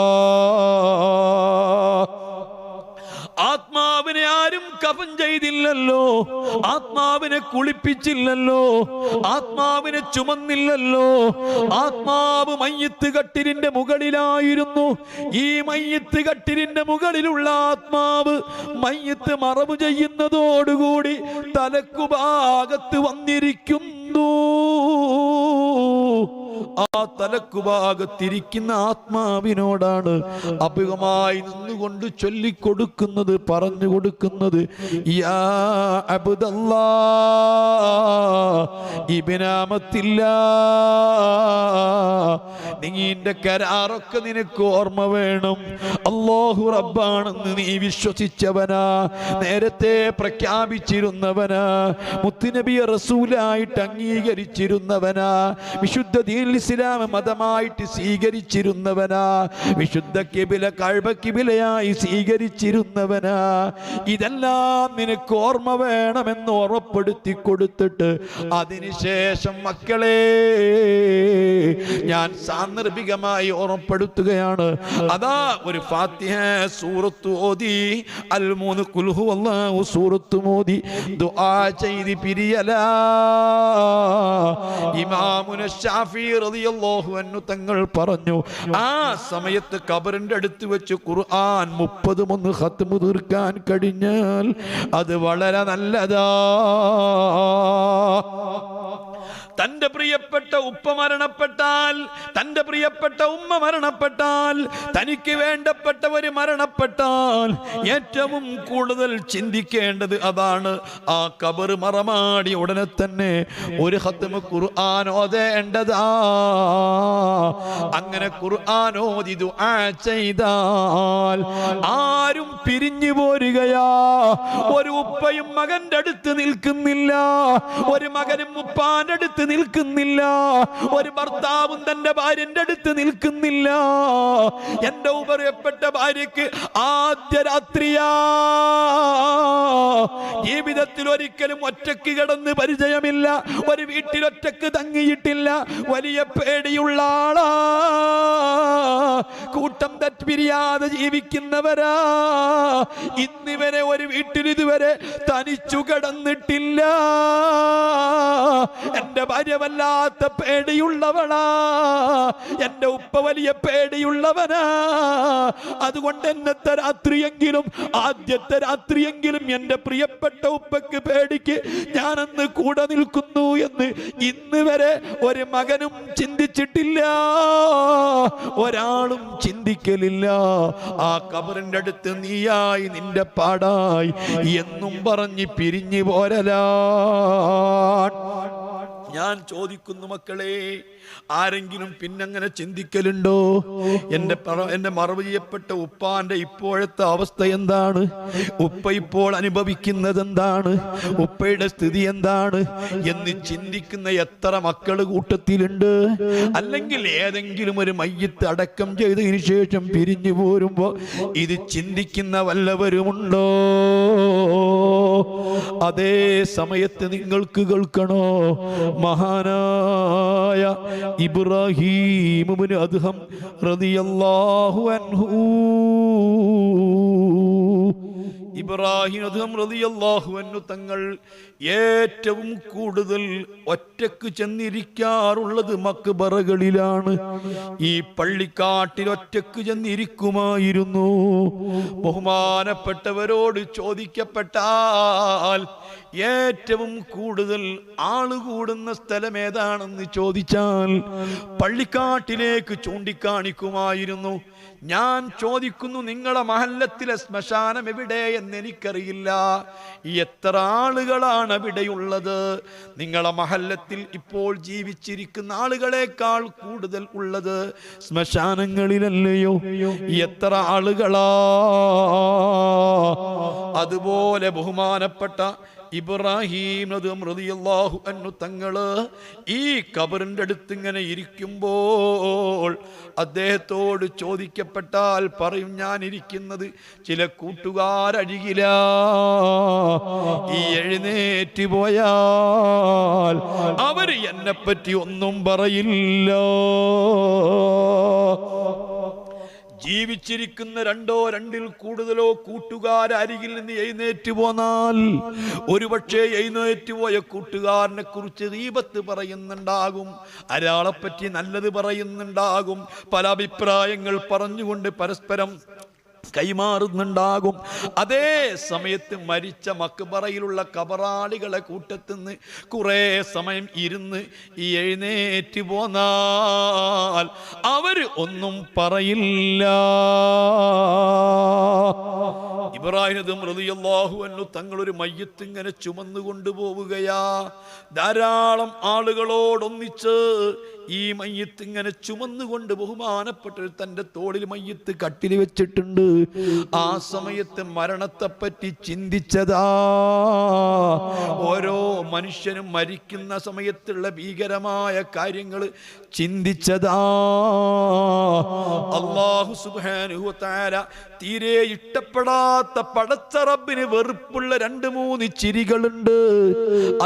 ആത്മാവിനെ ആരും കഫൻ ചെയ്തില്ലല്ലോ, ആത്മാവിനെ കുളിപ്പിച്ചില്ലല്ലോ, ആത്മാവിനെ ചുമന്നില്ലല്ലോ. ആത്മാവ് മയ്യിത്ത് കട്ടിലിന്റെ മുകളിലായിരുന്നു. ഈ മയ്യിത്ത് കട്ടിലിന്റെ മുകളിലുള്ള ആത്മാവ് മയ്യിത്ത് മറവ് ചെയ്യുന്നതോടുകൂടി തലക്കുഭാഗത്ത് വന്നിരിക്കുന്നു. ആ തലക്കുഭാഗത്തിരിക്കുന്ന ആത്മാവിനോടാണ് അഭിമുഖമായി നിന്നുകൊണ്ട് ചൊല്ലിക്കൊടുക്കുന്നത്, പറഞ്ഞു കൊടുക്കുന്നത്. യാ അബ്ദല്ലാ ഇബ്നാമത്തില്ല, നീന്റെ കരാറൊക്കെ നിനക്ക് ഓർമ്മ വേണം. അല്ലാഹു റബ്ബാണെന്ന് നീ വിശ്വസിച്ചവനാ, നേരത്തെ പ്രഖ്യാപിച്ചിരുന്നവനാ, മുത്തുനബിയെ റസൂലായിട്ട് അംഗീകരിച്ചിരുന്നവനാ, വിശുദ്ധ ദീനുൽ ഇസ്ലാം മതമായിട്ട് സ്വീകരിച്ചിരുന്നവനാ, വിശുദ്ധ കിബില കഅബ കിബിലയായി സ്വീകരിച്ചിരുന്നവനാ. ഇതെല്ലാം നിനക്ക് ഓർമ്മ വേണമെന്ന് ഉറപ്പെടുത്തി കൊടുത്തിട്ട് അതിനുശേഷം മക്കളെ ഞാൻ സാന്ദർഭികമായി ഓർമ്മപ്പെടുത്തുകയാണ്. അതാ ഒരു ഫാത്തിഹ സൂറത്ത് ഓതി, അൽ മൂന്ന് ഖുൽ ഹുവല്ലാഹു സൂറത്ത് ഓതി ദുആ ചെയ്ത് പിരിയലാ. ഇമാമുന ശാഫി റളിയല്ലാഹു അൻഹു തങ്ങൾ പറഞ്ഞു, ആ സമയത്ത് ഖബറിന്റെ അടുത്ത് വെച്ച് ഖുർആൻ 30 ഖത്മ് തീർക്കാൻ കഴിഞ്ഞാൽ അത് വളരെ നല്ലതാ. തന്റെ പ്രിയപ്പെട്ട ഉപ്പ മരണപ്പെട്ടാൽ, തന്റെ പ്രിയപ്പെട്ട ഉമ്മ മരണപ്പെട്ടാൽ, തനിക്ക് വേണ്ടപ്പെട്ടവര് മരണപ്പെട്ടാൽ ഏറ്റവും കൂടുതൽ ചിന്തിക്കേണ്ടത് അതാണ്. ആ ഖബർ മറമാടി ഉടനെ തന്നെ ഒരു ഖത്മ് ഖുർആൻ ഓതേണ്ടതാ. അങ്ങനെ ഖുർആൻ ഓതി ദുആ ചെയ്താൽ ആരും പിരിഞ്ഞു പോരുകയാ. ഒരു ഉപ്പയും മകന്റെ അടുത്ത് നിൽക്കുന്നില്ല, ഒരു മകനും ഉപ്പാന്റെ അടുത്ത് നിൽക്കുന്നില്ല, ഒരു ഭർത്താവും തന്റെ ഭാര്യന്റെ അടുത്ത് നിൽക്കുന്നില്ല. എന്റെ ഉപരിയപ്പെട്ട ഭാര്യക്ക് ആദ്യ രാത്രിയാ, ജീവിതത്തിൽ ഒരിക്കലും ഒറ്റക്ക് കിടന്ന് പരിചയമില്ല, ഒരു വീട്ടിൽ ഒറ്റക്ക് തങ്ങിയിട്ടില്ല, വലിയ പേടിയുള്ള ആളാ, കൂട്ടം തെറ്റിപിരിയാതെ ജീവിക്കുന്നവരാ. ഇന്നിവരെ ഒരു വീട്ടിൽ ഇതുവരെ തനിച്ചു കിടന്നിട്ടില്ല. എന്റെ ഭാര്യ വല്ലാത്ത പേടിയുള്ളവളാ, എന്റെ ഉപ്പ വലിയ പേടിയുള്ളവനാ. അതുകൊണ്ട് എന്നത്തെ രാത്രിയെങ്കിലും, ആദ്യത്തെ രാത്രിയെങ്കിലും എന്റെ പ്രിയപ്പെട്ട ഉപ്പക്ക് പേടിക്ക് ഞാനന്ന് കൂടെ നിൽക്കുന്നു എന്ന് ഇന്ന് വരെ ഒരു മകനും ചിന്തിച്ചിട്ടില്ല, ഒരാളും ചിന്തിക്കലില്ല. ആ ഖബറിന്റെ അടുത്ത് നീയായി നിന്റെ പാടായി എന്നും പറഞ്ഞ് പിരിഞ്ഞു പോരലാ. ഞാൻ ചോദിക്കുന്നു മക്കളെ, ആരെങ്കിലും പിന്നങ്ങനെ ചിന്തിക്കലുണ്ടോ? എന്റെ മറവ് ചെയ്യപ്പെട്ട ഉപ്പാന്റെ ഇപ്പോഴത്തെ അവസ്ഥ എന്താണ്? ഉപ്പ ഇപ്പോൾ അനുഭവിക്കുന്നത് എന്താണ്? ഉപ്പയുടെ സ്ഥിതി എന്താണ് എന്ന് ചിന്തിക്കുന്ന എത്ര മക്കൾ കൂട്ടത്തിലുണ്ട്? അല്ലെങ്കിൽ ഏതെങ്കിലും ഒരു മയ്യിത്ത് അടക്കം ചെയ്തതിനു ശേഷം പിരിഞ്ഞു പോരുമ്പോ ഇത് ചിന്തിക്കുന്ന വല്ലവരുമുണ്ടോ? അതേ സമയത്ത് നിങ്ങൾക്ക് കേൾക്കണോ, മഹാനായ ഇബ്രാഹീം ഇബ്നു അദ്ഹം റളിയല്ലാഹു അൻഹു, ഇബ്രാഹിം അദ്ഹം റളിയല്ലാഹു അൻഹു തങ്ങൾ ഏറ്റവും കൂടുതൽ ഒറ്റക്ക് ചെന്നിരിക്കാറുള്ളത് മക്ബറകളിലാണ്. ഈ പള്ളിക്കാട്ടിൽ ഒറ്റക്ക് ചെന്നിരിക്കുമായിരുന്നു. ബഹുമാനപ്പെട്ടവരോട് ചോദിക്കപ്പെട്ടാൽ ഏറ്റവും കൂടുതൽ ആള് കൂടുന്ന സ്ഥലം ഏതാണെന്ന് ചോദിച്ചാൽ പള്ളിക്കാട്ടിലേക്ക് ചൂണ്ടിക്കാണിക്കുമായിരുന്നു. ഞാൻ ചോദിക്കുന്നു, നിങ്ങളെ മഹല്ലത്തിലെ ശ്മശാനം എവിടെ എന്ന് എനിക്കറിയില്ല. എത്ര ആളുകളാണ് അവിടെയുള്ളത്? നിങ്ങളെ മഹല്ലത്തിൽ ഇപ്പോൾ ജീവിച്ചിരിക്കുന്ന ആളുകളെക്കാൾ കൂടുതൽ ഉള്ളത് ശ്മശാനങ്ങളിലല്ലയോ? എത്ര ആളുകളാ! അതുപോലെ ബഹുമാനപ്പെട്ട ഇബ്രാഹിം റളിയല്ലാഹു അൻഹു തങ്ങള് ഈ ഖബറിന്റെ അടുത്ത് ഇങ്ങനെ ഇരിക്കുമ്പോൾ അദ്ദേഹത്തോട് ചോദിക്കപ്പെട്ടാൽ പറയും, ഞാൻ ഇരിക്കുന്നത് ചില കൂട്ടുകാരഴികിലാ. ഈ എഴുന്നേറ്റ് പോയാൽ അവര് എന്നെപ്പറ്റി ഒന്നും പറയില്ല. ജീവിച്ചിരിക്കുന്ന രണ്ടിൽ കൂടുതലോ കൂട്ടുകാരരികിൽ നിന്ന് എഴുന്നേറ്റ് പോന്നാൽ ഒരുപക്ഷെ എഴുന്നേറ്റ് പോയ കൂട്ടുകാരനെ കുറിച്ച് ഗീബത്ത് പറയുന്നുണ്ടാകും, അയാളെപ്പറ്റി നല്ലത് പറയുന്നുണ്ടാകും, പല അഭിപ്രായങ്ങൾ പറഞ്ഞുകൊണ്ട് പരസ്പരം കൈമാറുന്നുണ്ടാകും. അതേ സമയത്ത് മരിച്ച മക്ബറയിലുള്ള കബറാളികളെ കൂട്ടത്തുനിന്ന് കുറേ സമയം ഇരുന്ന് ഈ എഴുന്നേറ്റ് പോന്നാൽ അവര് ഒന്നും പറയില്ല. ഇബ്രാഹിം റളിയല്ലാഹു അൻഹു തങ്ങളൊരു മയ്യത്ത് ഇങ്ങനെ ചുമന്നു കൊണ്ടുപോവുകയാ. ധാരാളം ആളുകളോടൊന്നിച്ച് ഈ മയ്യത്ത് ഇങ്ങനെ ചുമന്നുകൊണ്ട് ബഹുമാനപ്പെട്ട തൻ്റെ തോളിൽ മയ്യത്ത് കട്ടിൽ വെച്ചിട്ടുണ്ട്. ആ സമയത്ത് മരണത്തെപ്പറ്റി ചിന്തിച്ചതാ. ഓരോ മനുഷ്യനും മരിക്കുന്ന സമയത്തുള്ള ഭീകരമായ കാര്യങ്ങൾ ചിന്തിച്ചതാ. അല്ലാഹു സുബ്ഹാനഹു വ തആല തീരെ ഇഷ്ടപ്പെടാത്ത പടച്ച റബ്ബിന് വെറുപ്പുള്ള 2-3 ചിരികളുണ്ട്.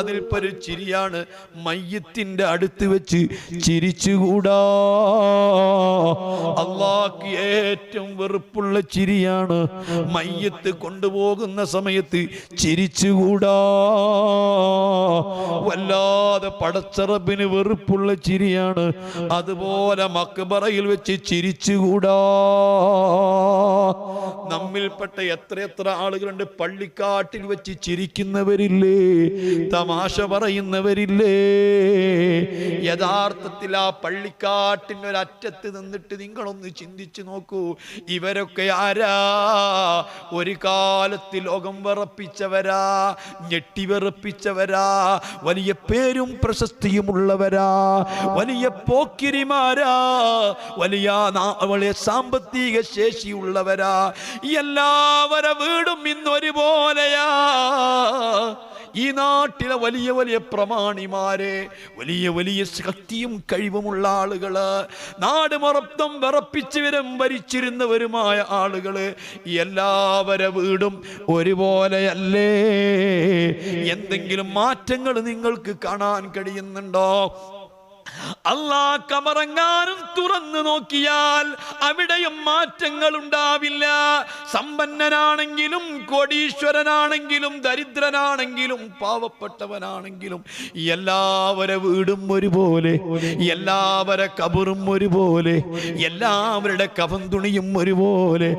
അതിൽപ്പൊരു ചിരിയാണ് മയ്യത്തിന്റെ അടുത്ത് വെച്ച് ചിരിച്ചുകൂടാ. അല്ലാഹ്ക്ക് ഏറ്റവും വെറുപ്പുള്ള ചിരിയാണ് മയ്യത്ത് കൊണ്ടുപോകുന്ന സമയത്ത് ചിരിച്ചുകൂടാ. വല്ലാതെ പടച്ച റബ്ബിന് വെറുപ്പുള്ള ചിരിയാണ്. അതുപോലെ മക്ബറയിൽ വെച്ച് ചിരിച്ചുകൂടാ. നമ്മിൽപ്പെട്ട എത്ര ആളുകളുണ്ട് പള്ളിക്കാട്ടിൽ വെച്ച് ചിരിക്കുന്നവരില്ലേ, തമാശ പറയുന്നവരില്ലേ. യഥാർത്ഥത്തിൽ ആ പള്ളിക്കാട്ടിൻ്റെ ഒരറ്റത്ത് നിന്നിട്ട് നിങ്ങളൊന്ന് ചിന്തിച്ചു നോക്കൂ, ഇവരൊക്കെ ആരാ? ഒരു കാലത്ത് ലോകം വിറപ്പിച്ചവരാ, ഞെട്ടിവിറപ്പിച്ചവരാ, വലിയ പേരും പ്രശസ്തിയുമുള്ളവരാ, വലിയ പോക്കിരിമാരാ, വലിയ സാമ്പത്തിക ശേഷിയുള്ളവരാ. എല്ലാവരുടെ വീടും ഇന്നൊരുപോലെയാ. ഈ നാട്ടിലെ വലിയ പ്രമാണിമാരെ, വലിയ ശക്തിയും കഴിവുമുള്ള ആളുകള്, നാട് മൊത്തം വിറപ്പിച്ചവരും ഭരിച്ചിരുന്നവരുമായ ആളുകള്, എല്ലാവരുടെ വീടും ഒരുപോലെയല്ലേ? എന്തെങ്കിലും മാറ്റങ്ങൾ നിങ്ങൾക്ക് കാണാൻ കഴിയുന്നുണ്ടോ? അല്ലാഹ് കബറെങ്ങാനും തുറന്നു നോക്കിയാൽ അവിടെയും മാറ്റങ്ങൾ ഉണ്ടാവില്ല. സമ്പന്നനാണെങ്കിലും കോടീശ്വരനാണെങ്കിലും ദരിദ്രനാണെങ്കിലും പാവപ്പെട്ടവനാണെങ്കിലും എല്ലാവരുടെ വീടും ഒരുപോലെ, എല്ലാവരുടെ കബറും ഒരുപോലെ, എല്ലാവരുടെ കഫൻ തുണിയും ഒരുപോലെ,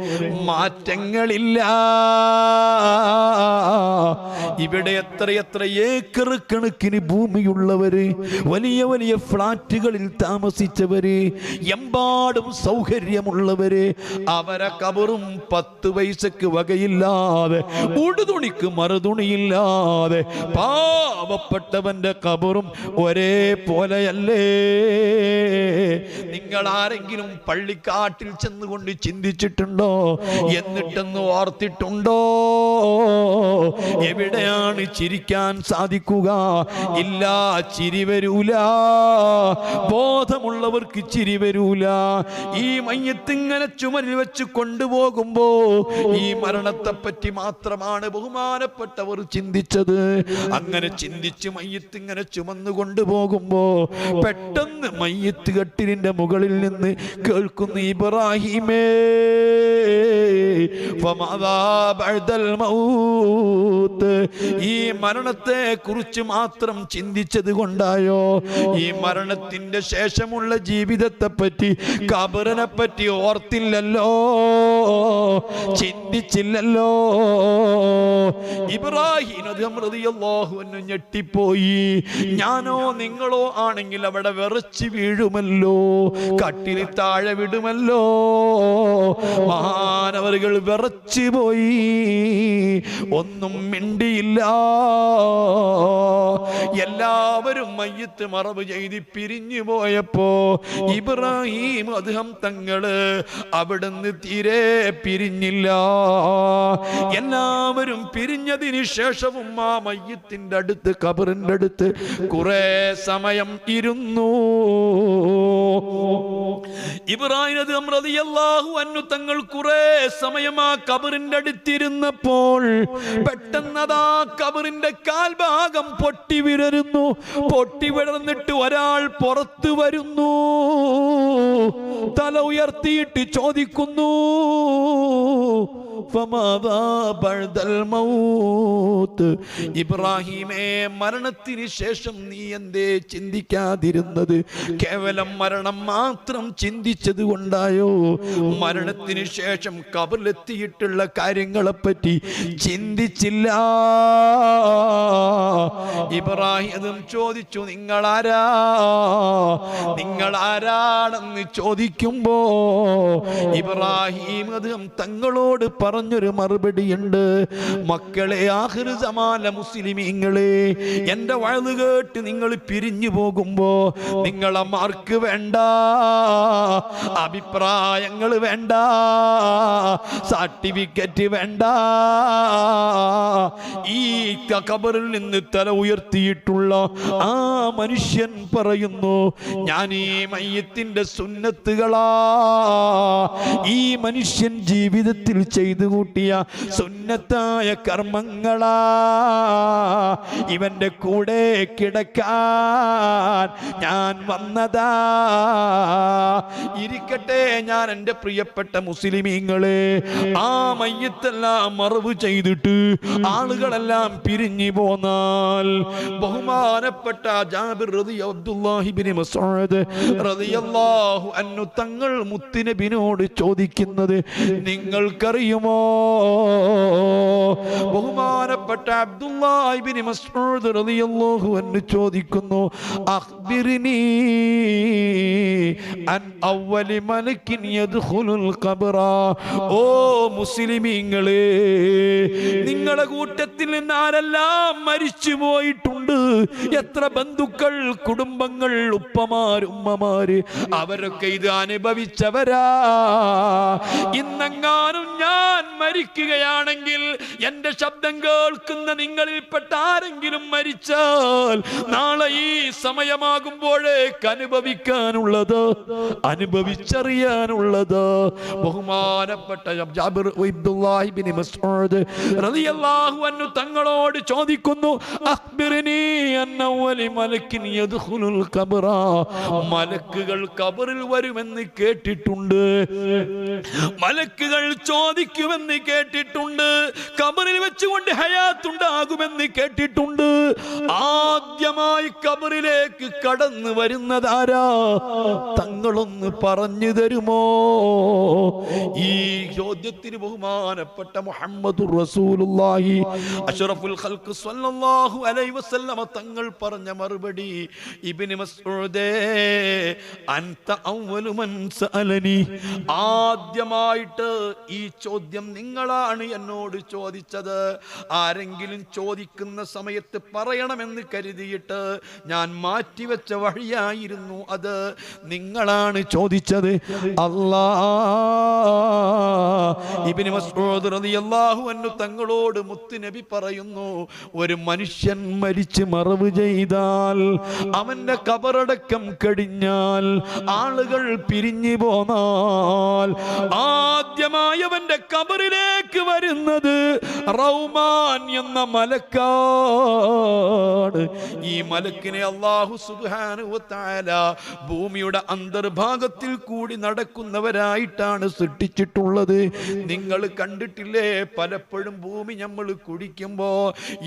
മാറ്റങ്ങളില്ല. ഇവിടെ എത്ര ഏക്കർ കണക്കിന് ഭൂമിയുള്ളവര്, വലിയ ഫ്ലാറ്റുകളിൽ താമസിച്ചവര്, എമ്പാടും സൗകര്യമുള്ളവര്, അവരെ കബറും 10 പൈസക്ക് വകയില്ലാതെ, ഉടുതുണിക്ക് മറുതുണിയില്ലാതെ, പാവപ്പെട്ടവന്റെ കബറും ഒരേ പോലെയല്ലേ? നിങ്ങൾ ആരെങ്കിലും പള്ളിക്കാട്ടിൽ ചെന്നുകൊണ്ട് ചിന്തിച്ചിട്ടുണ്ടോ? എന്നിട്ടെന്ന് ഓർത്തിട്ടുണ്ടോ? എവിടെയാണ് ചിരിക്കാൻ സാധിക്കുക? ഇല്ല, ചിരി വരൂല. ബോധമുള്ളവർക്ക് ചിരി വരൂല. ഈ മയ്യത്ത് ഇങ്ങനെ ചുമരിൽ വെച്ച് കൊണ്ടുപോകുമ്പോ ഈ മരണത്തെ പറ്റി മാത്രമാണ് ബഹുമാനപ്പെട്ടവർ ചിന്തിച്ചത്. അങ്ങനെ ചിന്തിച്ച് മയ്യത്ത് ഇങ്ങനെ ചുമന്നു കൊണ്ടുപോകുമ്പോ പെട്ടെന്ന് മയ്യത്ത് കട്ടിലിന്റെ മുകളിൽ നിന്ന് കേൾക്കുന്നു, ഇബ്രാഹിമേ ഫമാദാ ബഅദൽ മൗത്ത്. ഈ മരണത്തെ കുറിച്ച് മാത്രം ചിന്തിച്ചത് കൊണ്ടായോ ഈ മരണത്തിന്റെ ശേഷമുള്ള ജീവിതത്തെ പറ്റി, ഖബറിനെ പറ്റി ഓർത്തില്ലല്ലോ, ചിന്തിച്ചില്ലല്ലോ. ഇബ്രാഹിം റളിയല്ലാഹു അൻഹു ഞെട്ടിപ്പോയി. ഞാനോ നിങ്ങളോ ആണെങ്കിൽ അവിടെ വിറച്ച് വീഴുമല്ലോ, കട്ടിൽ താഴെ വിടുമല്ലോ. മഹാനവറുകൾ വിറച്ചു പോയി, ഒന്നും മിണ്ടിയില്ല. എല്ലാവരും മയ്യത്ത് മറവ് ചെയ്ത് പിരിഞ്ഞു പോയപ്പോ ഇബ്രാഹിം അദ്ദേഹം തങ്ങള് അവിടുന്ന് തീരെ പിരിഞ്ഞില്ല. എല്ലാവരും പിരിഞ്ഞതിന് ശേഷവും ആ മയ്യത്തിന്റെ അടുത്ത്, ഖബറിന്റെ അടുത്ത് കുറെ സമയം ഇരുന്നു. ഇബ്രാഹിം റളിയല്ലാഹു അൻഹു തങ്ങൾ കുറെ സമയം ആ ഖബറിന്റെ അടുത്തിരുന്നപ്പോൾ പെട്ടെന്നതാ ഖബറിന്റെ കാൽഭാഗം പൊട്ടി വിടരുന്നു. പൊട്ടി വിടർന്നിട്ട് ഒരാൾ പുറത്തു വരുന്നു. തല ഉയർത്തിയിട്ട് ചോദിക്കുന്നു, ഇബ്രാഹിമേ, മരണത്തിന് ശേഷം നീ എന്തേ ചിന്തിക്കാതിരുന്നത്? കേവലം മരണം മാത്രം ചിന്തിച്ചത് കൊണ്ടായോ? മരണത്തിന് ശേഷം ഖബറിലെത്തിയിട്ടുള്ള കാര്യങ്ങളെപ്പറ്റി ചിന്തിച്ചില്ല. ഇബ്രാഹിം ചോദിച്ചു, നിങ്ങളാരാ? നിങ്ങളാരാണെന്ന് ചോദിക്കുമ്പോ ഇബ്രാഹിം അദ്ദേഹം തങ്ങളോട് പറഞ്ഞൊരു മറുപടിയുണ്ട്. മക്കളെ, ആഖിർ സമാന മുസ്ലിമീങ്ങളെ, എന്റെ വഴല് കേട്ട് നിങ്ങൾ പിരിഞ്ഞു പോകുമ്പോ നിങ്ങളെ മാർക്ക് വേണ്ട, അഭിപ്രായങ്ങൾ വേണ്ട, സർട്ടിഫിക്കറ്റ് വേണ്ട. ഈ ഖബറിൽ നിന്ന് തല ഉയർത്തിയിട്ടുള്ള ആ മനുഷ്യൻ പറയുന്നു, ഞാൻ ഈ മയ്യത്തിന്റെ സുന്നത്തുകളാ, ഈ മനുഷ്യൻ ജീവിതത്തിൽ ചെയ്തു കൂട്ടിയ സുന്നത്തായ കർമ്മങ്ങളാ, ഇവന്റെ കൂടെ കിടക്കാൻ ഞാൻ വന്നതാ. ഇരിക്കട്ടെ, ഞാൻ എൻ്റെ പ്രിയപ്പെട്ട മുസ്ലിമീങ്ങളെ, ആ മയ്യത്തെല്ലാം മറവ് ചെയ്തിട്ട് ആളുകളെല്ലാം പിരിഞ്ഞു പോന്നാൽ ബഹുമാനപ്പെട്ട ജാബിർ അബ്ദുല്ലാഹി ഇബ്നു മസ്ഊദ് റളിയല്ലാഹു അൻഹു തങ്ങൾ മുത്തുനബിയോട് ചോദിക്കുന്നത് നിങ്ങൾക്കറിയുമോ? ബഹുമാനപ്പെട്ട അബ്ദുല്ലാഹി ഇബ്നു മസ്ഊദ് റളിയല്ലാഹു അൻഹു ചോദിക്കുന്നു, അഖ്ബിർനി അൻ അവ്വലി മലക്കിൻ യദ്ഖുലുൽ ഖബ്റ. ഓ മുസ്ലിമീങ്ങളെ, നിങ്ങളുടെ കൂട്ടത്തിൽ നിന്ന് ആരെല്ലാം മരിച്ചു പോയിട്ടുണ്ട്? എത്ര ബന്ധുക്കൾ, കുടുംബങ്ങൾ, ഉപ്പമാര്, ഉമ്മമാര്, അവരൊക്കെ ഇത് അനുഭവിച്ചവരാ. ഇന്നെങ്ങാനും ഞാൻ മരിക്കുകയാണെങ്കിൽ, എന്റെ ശബ്ദം കേൾക്കുന്ന നിങ്ങളിൽപ്പെട്ട ആരെങ്കിലും മരിച്ചാൽ നാളെ ഈ സമയമാകുമ്പോഴേക്ക് അനുഭവിക്കാനുള്ളത്, അനുഭവിച്ചറിയാനുള്ളത്. ബഹുമാനപ്പെട്ട ജാബിർ അബ്ദുല്ലാഹി ഇബ്നു മസ്ഊദ് റളിയല്ലാഹു അൻഹു തങ്ങളോട് ചോദിക്കുന്നു, അഖ്ബിർനി അൻ അവ്വലി മലക്കിൻ യദ്ഖുലുൽ ഖബ്റ. മലക്കുകൾ ഖബറിൽ വരുമെന്ന് കേട്ടിട്ടുണ്ട്, മലക്കുകൾ ചോദിക്കുമെന്ന് കേട്ടിട്ടുണ്ട്, ഖബറിൽ വെച്ചുകൊണ്ട് ഹയാത്തുണ്ടാകുമെന്ന് കേട്ടിട്ടുണ്ട്. ആദ്യമായി ഖബറിലേക്ക് കടന്നു വരുന്നതാരാ? തങ്ങളൊന്ന് പറഞ്ഞു തരുമോ? ഈ ചോദ്യത്തിന് ബഹുമാനപ്പെട്ട മുഹമ്മദുർ റസൂലുള്ളാഹി അഷ്റഫുൽ ഖൽഖ് സ്വല്ലല്ലാഹു അലൈഹി വസല്ലമ തങ്ങൾ പറഞ്ഞ മറുപടി, ഇബ്നു മസ്ഊദേ അൻത അവ്വലു മൻ സഅലനി. ആദ്യമായിട്ട് ഈ ചോദ്യം നിങ്ങളാണ് എന്നോട് ചോദിച്ചത്. ആരെങ്കിലും ചോദിക്കുന്ന സമയത്ത് പറയണമെന്ന് കരുതിയിട്ട് ഞാൻ മാറ്റിവെച്ച വഴിയായിരുന്നു അത്. നിങ്ങളാണ് ചോദിച്ചത്. ഇബ്നു മസ്ഊദ് റളിയല്ലാഹു അൻഹു തങ്ങളോട് മുത്തുനബി പറയുന്നു, ഒരു മനുഷ്യൻ മരിച്ച് മറവ് ചെയ്താൽ, അവന്റെ ഖബറടക്കം കഴിഞ്ഞാൽ, ആളുകൾ പിരിഞ്ഞു പോന്നാൽ, ആദ്യമായി അവന്റെ അവന്റെ ഖബറിലേക്ക് വരുന്നത് റൗമാൻ എന്ന മലക്കാണ്. ഈ മലക്കിനെ അല്ലാഹു സുബ്ഹാനഹു വ തആല ഭൂമിയുടെ അന്തർഭാഗത്തിൽ കൂടി നടക്കുന്നവരായിട്ടാണ് സൃഷ്ടിച്ചിട്ടുള്ളത്. നിങ്ങൾ കണ്ടിട്ടില്ലേ, പലപ്പോഴും ഭൂമി നമ്മൾ കുടിക്കുമ്പോ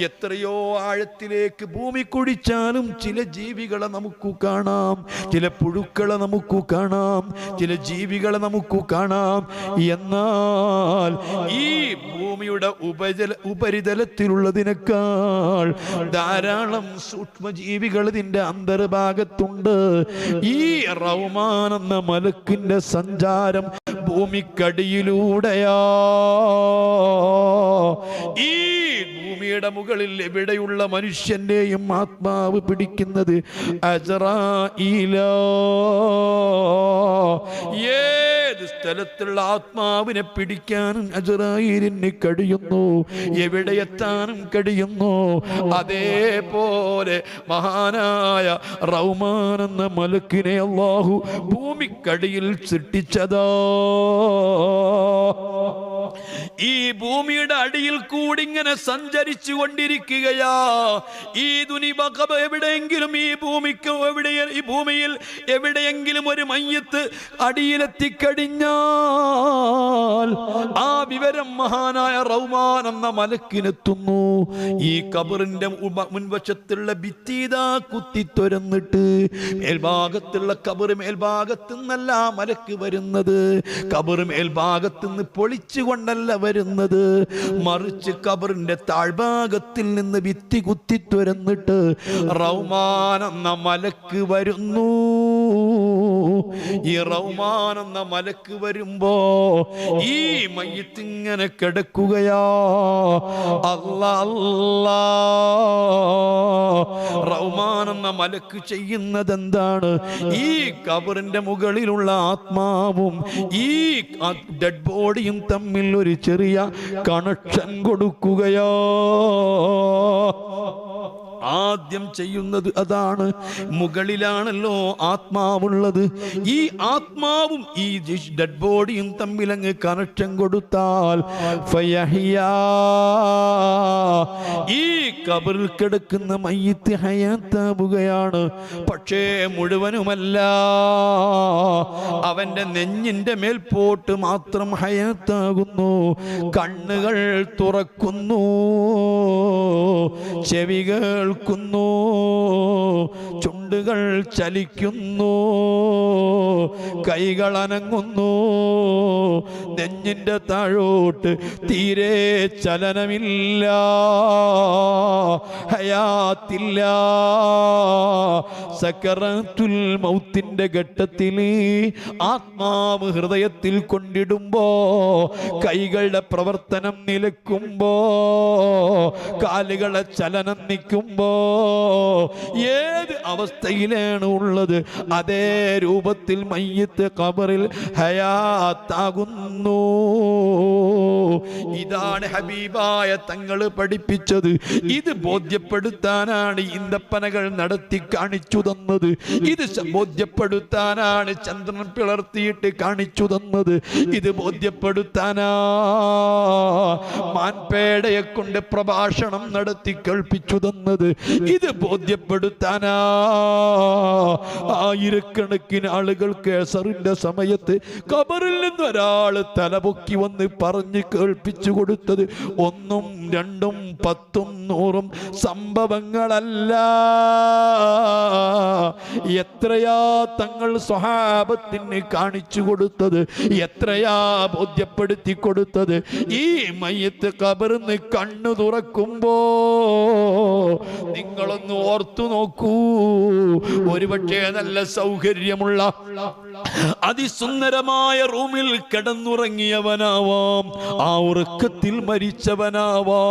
എത്രയോ ആഴത്തിലേക്ക് ഭൂമി കുടിച്ചാലും ചില ജീവികളെ നമുക്ക് കാണാം, ചില പുഴുക്കളെ നമുക്ക് കാണാം, ചില ജീവികളെ നമുക്ക് കാണാം. എന്നാൽ ഈ ഭൂമിയുടെ ഉപരിതലത്തിലുള്ളതിനേക്കാൾ ധാരാളം സൂക്ഷ്മജീവികൾ ഇതിന്റെ അന്തർഭാഗത്തുണ്ട്. ഈ റൗമാൻ എന്ന മലക്കിന്റെ സഞ്ചാരം ഭൂമിക്കടിയിലൂടെയാ. ഈ ഭൂമിയുടെ മുകളിൽ എവിടെയുള്ള മനുഷ്യന്റെയും ആത്മാവ് പിടിക്കുന്നത് അസ്റായീല. ഏത് സ്ഥലത്തുള്ള ആത്മാവിനെ പിടിക്കാനും അസ്റായീലിന് കഴിയുന്നു, എവിടെ എത്താനും കഴിയുന്നു. അതേപോലെ മഹാനായ റൗമാൻ എന്ന മലക്കിനെ അല്ലാഹു ഭൂമിക്കടിയിൽ സൃഷ്ടിച്ചതാ. ഈ ഭൂമിയുടെ അടിയിൽ കൂടി ഇങ്ങനെ സഞ്ചരിച്ചു കൊണ്ടിരിക്കുകയാ. ഈ ദുനിബഖബ എവിടെയെങ്കിലും ഈ ഭൂമിയിൽ എവിടെയെങ്കിലും ഒരു മയ്യത്ത് അടിയിലെത്തിക്കഴിഞ്ഞാൽ ആ വിവരം മഹാനായ റൗമാൻ എന്ന മലക്കിനെത്തുന്നു. ഈ ഖബറിന്റെ മുൻവശത്തുള്ള ഭിത്തിതാ കുത്തി തുരന്നിട്ട് മേൽഭാഗത്തുള്ള ഖബർ മേൽഭാഗത്തു നിന്നല്ല മലക്ക് വരുന്നത്, ഖബർ മേൽഭാഗത്തു നിന്ന് പൊളിച്ചുകൊണ്ടല്ല വരുന്നത്, മറിച്ച് ഖബറിന്റെ താഴ്ഭാഗത്തിൽ നിന്ന് ഭിത്തി കുത്തി തുരന്നിട്ട് റൗമാൻ എന്ന മലക്ക് വരുന്നു. ഈ റൗമാൻ എന്ന മലക്ക് വരുമ്പോ ഈ മയ്യിത്ത് ഇങ്ങനെ കിടക്കുകയാ. അല്ലാ അല്ലാ, റൗമാൻ എന്ന മലക്ക് ചെയ്യുന്നത് എന്താണ്? ഈ ഖബറിന്റെ മുകളിലുള്ള ആത്മാവും ഈ ഡെഡ് ബോഡിയും തമ്മിൽ ഒരു ചെറിയ കണക്ഷൻ കൊടുക്കുകയോ. ആദ്യം ചെയ്യുന്നത് അതാണ്. മുകളിലാണല്ലോ ആത്മാവുള്ളത്. ഈ ആത്മാവും ഈ ഡെഡ് ബോഡിയും തമ്മിൽ അങ്ങ് കണക്ഷൻ കൊടുത്താൽ ഫയഹിയാ, ഈ ഖബറിൽ കിടക്കുന്ന മയ്യിത്ത് ഹയാത്താവുകയാണ്. പക്ഷേ മുഴുവനുമല്ല, അവന്റെ നെഞ്ഞിന്റെ മേൽപോട്ട് മാത്രം ഹയാത്താകുന്നു. കണ്ണുകൾ തുറക്കുന്നു, ചെവികൾ കേൾക്കുന്നു, ചുണ്ടുകൾ ചലിക്കുന്നു, കൈകൾ അനങ്ങുന്നു. നെഞ്ഞിന്റെ താഴോട്ട് തീരെ ചലനമില്ല, ഹയാത്തില്ല. സക്കറാത്തുൽ മൗത്തിന്റെ ഘട്ടത്തിൽ ആത്മാവ് ഹൃദയത്തിൽ കൊണ്ടിടുമ്പോ, കൈകളുടെ പ്രവർത്തനം നിലക്കുമ്പോ, കാലുകളെ ചലനം നിൽക്കുമ്പോ, ഏത് അവസ്ഥയിലാണ് ഉള്ളത് അതേ രൂപത്തിൽ മയ്യിത്ത് ഖബറിൽ ഹയാത്താകുന്നു. ഇതാണ് ഹബീബായ തങ്ങൾ പഠിപ്പിച്ചത്. ഇത് ബോധ്യപ്പെടുത്താനാണ് ഈന്തപ്പനകൾ നടത്തി കാണിച്ചു തന്നത്. ഇത് ബോധ്യപ്പെടുത്താനാണ് ചന്ദ്രൻ പിളർത്തിയിട്ട് കാണിച്ചു തന്നത്. ഇത് ബോധ്യപ്പെടുത്താനാ മാൻപേടയെ കൊണ്ട് പ്രഭാഷണം നടത്തി കേൾപ്പിച്ചു തന്നത്. ഇത് ബോധ്യപ്പെടുത്താനാ ആയിരക്കണക്കിന് ആളുകൾ കേസറിന്റെ സമയത്ത് ഖബറിൽ നിന്ന് ഒരാൾ തലപൊക്കി വന്ന് പറഞ്ഞ് കേൾപ്പിച്ചു കൊടുത്തത് 1ഉം 2ഉം 10ഉം 100ഉം സംഭവങ്ങളല്ല. എത്രയാ തങ്ങൾ സ്വഹാബത്തിന് കാണിച്ചു കൊടുത്തത്, എത്രയാ ബോധ്യപ്പെടുത്തി കൊടുത്തത്. ഈ മയ്യിത്ത് ഖബറിന്ന് കണ്ണു തുറക്കുമ്പോ നിങ്ങളൊന്ന് ഓർത്തു നോക്കൂ. ഒരുപക്ഷേ നല്ല സൗകര്യമുള്ള അതിസുന്ദരമായ റൂമിൽ കിടന്നുറങ്ങിയവനാവാം, ആ ഉറക്കത്തിൽ മരിച്ചവനാവാം.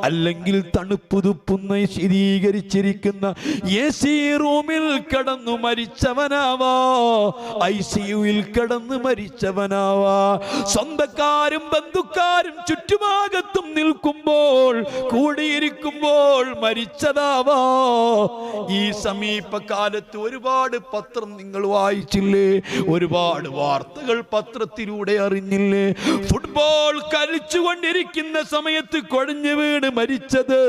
അല്ലെങ്കിൽ തണുപ്പ് തുപ്പുന്ന ശീതീകരിച്ചിരിക്കുന്ന AC റൂമിൽ കിടന്നു മരിച്ചവനാവാ, ICUവിൽ കിടന്ന് മരിച്ചവനാവാ. സ്വന്തക്കാരും ബന്ധുക്കാരും ചുറ്റുഭാഗത്തും നിൽക്കുമ്പോൾ കൂടിയിരിക്കുമ്പോൾ മരിച്ചതാവാ. ഈ സമീപകാലത്ത് ഒരുപാട് പത്രം നിങ്ങൾ വായിച്ചില്ലേ? ഒരുപാട് വാർത്തകൾ പത്രത്തിലൂടെ അറിഞ്ഞില്ലേ? ഫുട്ബോൾ കളിച്ചുകൊണ്ടിരിക്കുന്ന സമയത്ത് കുഴഞ്ഞു വീണ് മരിച്ചത്,